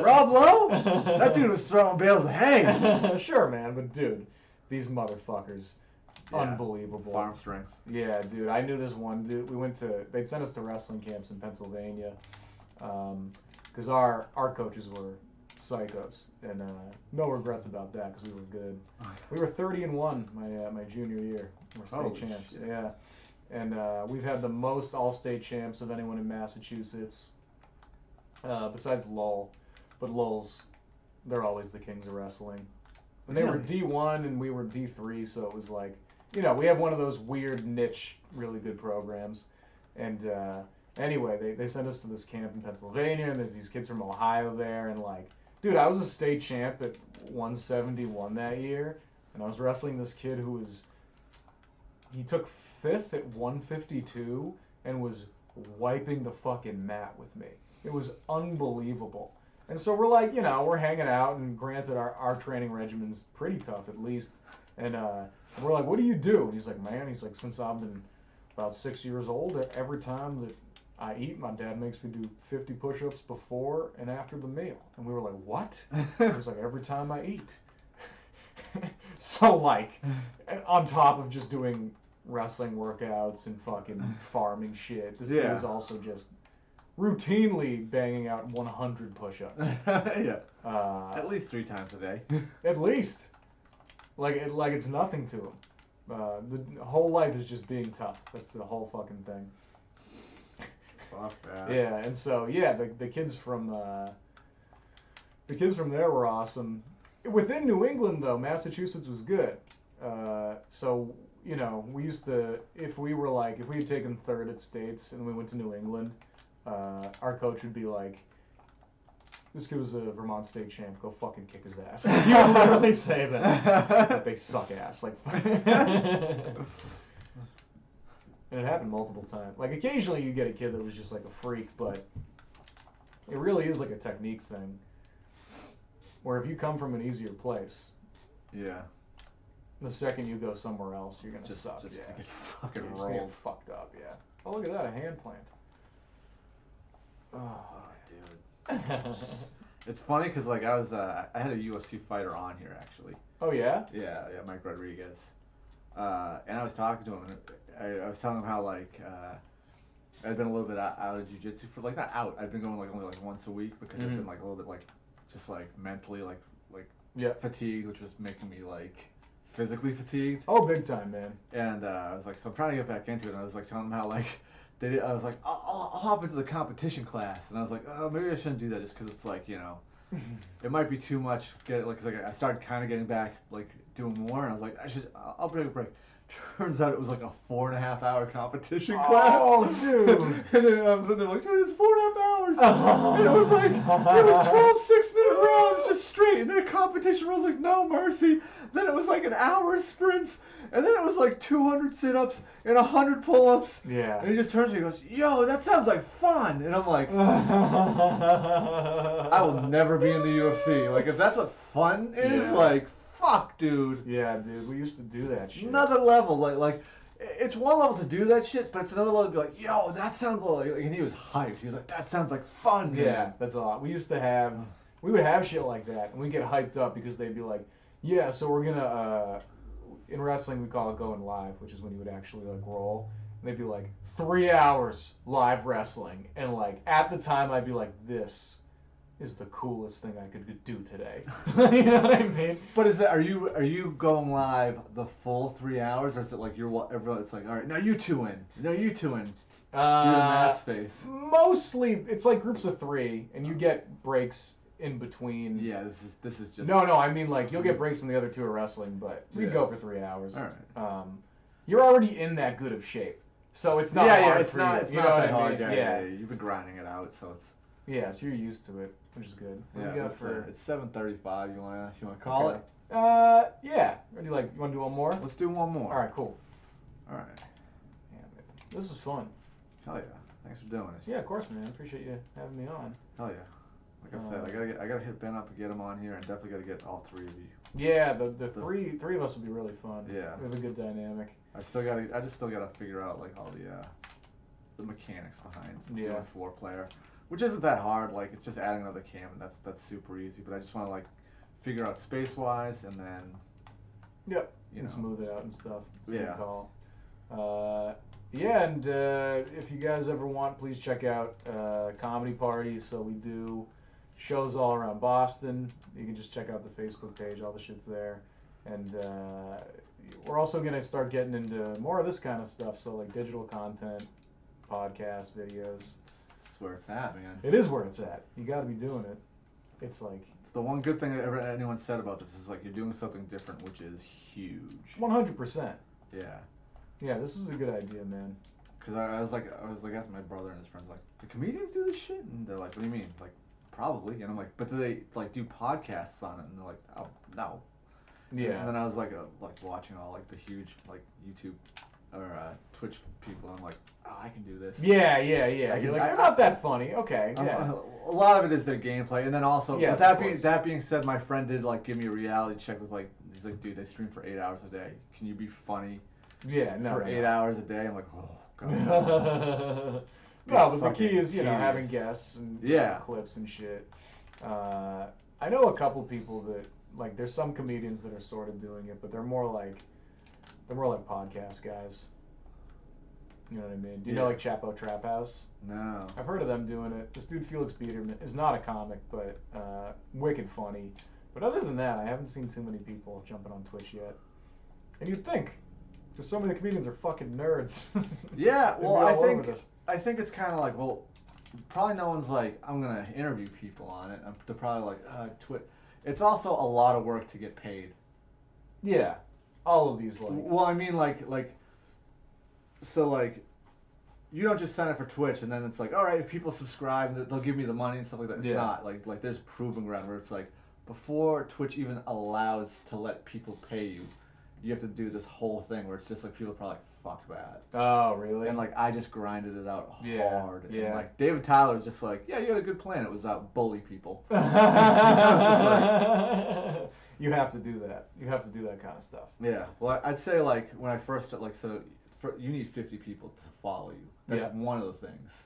Rob Lowe? That dude was throwing bales of hay. Sure, man, but dude, these motherfuckers. Yeah. Unbelievable. Farm strength. Yeah, dude. I knew this one dude. They'd sent us to wrestling camps in Pennsylvania because our coaches were psychos, and no regrets about that because we were good. We were 30-1 my junior year. We're state champs. Shit. Yeah, and we've had the most all-state champs of anyone in Massachusetts, besides Lowell. But Lowell's, they're always the kings of wrestling. And they were D1 and we were D3, so it was like, you know, we have one of those weird niche, really good programs. And anyway, they sent us to this camp in Pennsylvania, and there's these kids from Ohio there, and like, dude, I was a state champ at 171 that year, and I was wrestling this kid he took 5th at 152 and was wiping the fucking mat with me. It was unbelievable. And so we're like, you know, we're hanging out, and granted, our training regimen's pretty tough at least. And we're like, what do you do? And he's like, man, since I've been about 6 years old, every time that I eat, my dad makes me do 50 push-ups before and after the meal. And we were like, what? He was like, every time I eat. So like, on top of just doing wrestling workouts and fucking farming shit, this kid was also just routinely banging out 100 push-ups. Yeah. At least 3 times a day. At least. Like it's nothing to him. The whole life is just being tough. That's the whole fucking thing. Fuck that. Yeah, and so the kids from there were awesome. Within New England though, Massachusetts was good. So you know, we used to, if we had taken 3rd at states and we went to New England, our coach would be like, this kid was a Vermont state champ, go fucking kick his ass. He would literally say that. Like, they suck ass. Like, and it happened multiple times. Like, occasionally you get a kid that was just like a freak, but it really is like a technique thing. Where if you come from an easier place, the second you go somewhere else, you're gonna suck. Just get fucking rolled. fucked up. Yeah. Oh, look at that, a hand plant. Oh, dude. It's funny because like I had a UFC fighter on here actually. Oh yeah? Yeah, Mike Rodriguez. And I was talking to him, and I was telling him how like I'd been a little bit out of jiu-jitsu for like not out. I've been going like only like once a week because I've been like a little bit like just like mentally like fatigued, which was making me like physically fatigued. Oh, big time, man. And I was like, so I'm trying to get back into it. And I was like telling him how like I was like, I'll hop into the competition class, and I was like, oh, maybe I shouldn't do that just because it's like it might be too much. Cause I started kind of getting back like doing more, and I was like, I'll take a break. Turns out it was like a 4.5 hour competition class. Oh, dude. And then I was sitting there like, dude, it's 4.5 hours. And it was like, it was 12 6-minute rounds just straight. And then a competition was like, no mercy. Then it was like an hour sprints. And then it was like 200 sit-ups and 100 pull-ups. Yeah. And he just turns to me and goes, yo, that sounds like fun. And I'm like, I will never be in the UFC. Like, if that's what fun is, like, fuck, dude. Yeah, dude, we used to do that shit. Another level, like, it's one level to do that shit, but it's another level to be like, yo, that sounds like, and he was hyped. He was like, that sounds like fun, man. Yeah, that's a lot. We would have shit like that, and we get hyped up because they'd be like, yeah, so we're gonna, in wrestling we call it going live, which is when you would actually like roll. And they'd be like, 3 hours live wrestling, and like at the time I'd be like, this is the coolest thing I could do today. You know what I mean? But are you going live the full 3 hours, or is it like everyone? It's like, all right, now you two in. Now you two in. Do in that space. Mostly, it's like groups of 3, and you get breaks in between. Yeah, this is just. No, I mean like you'll get breaks when the other 2 are wrestling, but we go for 3 hours. All right. You're already in that good of shape, so it's not hard it's for not, you. It's you not know that what hard. I mean? Yeah, you've been grinding it out, so it's. Yeah, so you're used to it, which is good. What do you got for? It's 7:35. You wanna call it? Yeah. You want to do one more? Let's do one more. All right, cool. All right. Yeah, man. This was fun. Hell yeah! Thanks for doing it. Yeah, of course, man. I appreciate you having me on. Hell yeah! Like I said, I gotta hit Ben up and get him on here, and definitely gotta get all 3 of you. Yeah, the three of us would be really fun. Yeah. We have a good dynamic. I just still gotta figure out like all the mechanics behind doing 4-player, which isn't that hard. Like it's just adding another cam, and that's super easy. But I just want to like figure out space wise, and then and smooth it out and stuff. It's a good call. And if you guys ever want, please check out Comedy Party. So we do shows all around Boston. You can just check out the Facebook page. All the shit's there. And we're also going to start getting into more of this kind of stuff. So like digital content, podcasts, videos. That's where it's at, man. It is where it's at. You got to be doing it. It's like... It's the one good thing that anyone said about this is like you're doing something different, which is huge. 100%. Yeah. Yeah, this is a good idea, man. Because I was like asking my brother and his friends, like, do comedians do this shit? And they're like, what do you mean? Like, probably. And I'm like, but do they like do podcasts on it? And they're like, oh, no. Yeah. And then I was like watching all like the huge like YouTube or Twitch people. And I'm like, oh, I can do this. Yeah. You're like, they're not that funny. Okay. Yeah. A lot of it is their gameplay, and then also, yes, but that being said, my friend did like give me a reality check with like, he's like, dude, I stream for 8 hours a day. Can you be funny? Yeah, no. For 8 hours a day, I'm like, oh god. Well, the key is having guests and clips and shit. I know a couple people that like. There's some comedians that are sort of doing it, but they're more like podcast guys. You know what I mean? Do you know like Chapo Trap House? No. I've heard of them doing it. This dude Felix Biederman is not a comic, but wicked funny. But other than that, I haven't seen too many people jumping on Twitch yet. And you'd think. Because so many comedians are fucking nerds. Yeah, well, I think it's kind of like, well, probably no one's like, I'm gonna interview people on it. They're probably like, Twitch. It's also a lot of work to get paid. Yeah, all of these like. Well, I mean, so you don't just sign up for Twitch and then it's like, all right, if people subscribe, they'll give me the money and stuff like that. It's not like there's proving ground where it's like before Twitch even allows to let people pay you. You have to do this whole thing where it's just like people are probably like, fuck that. Oh, really? And like I just grinded it out hard. Yeah. And like David Tyler was just like, yeah, you had a good plan. It was bully people. You have to do that. You have to do that kind of stuff. Yeah. Well, I'd say like when I first started, you need 50 people to follow you. That's one of the things.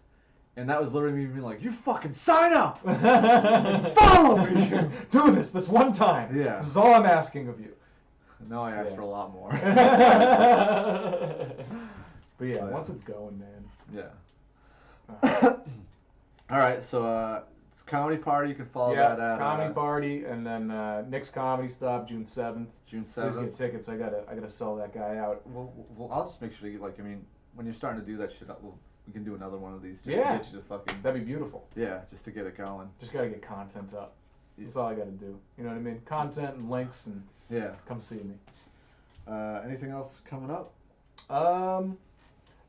And that was literally me being like, you fucking sign up! Follow me! Do this one time. Yeah. This is all I'm asking of you. No, I asked for a lot more. But yeah, once it's going, man. Yeah. All right, so it's Comedy Party. You can follow that at Comedy Party, and then Nick's Comedy Stop, June 7th. June 7th. Please get tickets. I gotta sell that guy out. Well, I'll just make sure to get, like, I mean, when you're starting to do that shit, we can do another one of these just to Yeah. get you to fucking. That'd be beautiful. Yeah, just to get it going. Just gotta get content up. That's all I gotta do. You know what I mean? Content and links, and Yeah. come see me. Anything else coming up?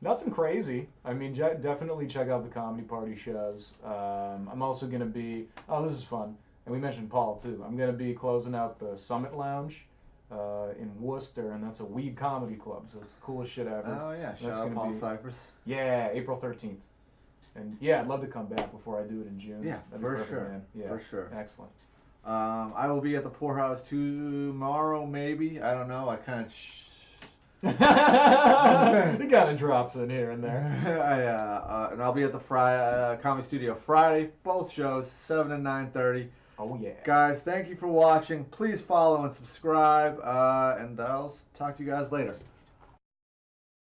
Nothing crazy. I mean, definitely check out the Comedy Party shows. I'm also gonna be. Oh, this is fun. And we mentioned Paul too. I'm gonna be closing out the Summit Lounge in Worcester, and that's a weed comedy club. So it's the coolest shit ever. Oh yeah, shout That's out gonna Paul be- Cyphers. Yeah, April 13th. And yeah, I'd love to come back before I do it in June. Yeah, That'd be for perfect, sure. man. Yeah, For sure. Excellent. I will be at the Poorhouse tomorrow, maybe. I don't know. I kind of. It kind of drops in here and there. And I'll be at the Comedy Studio Friday. Both shows, 7 and 9:30. Oh yeah. Guys, thank you for watching. Please follow and subscribe. And I'll talk to you guys later.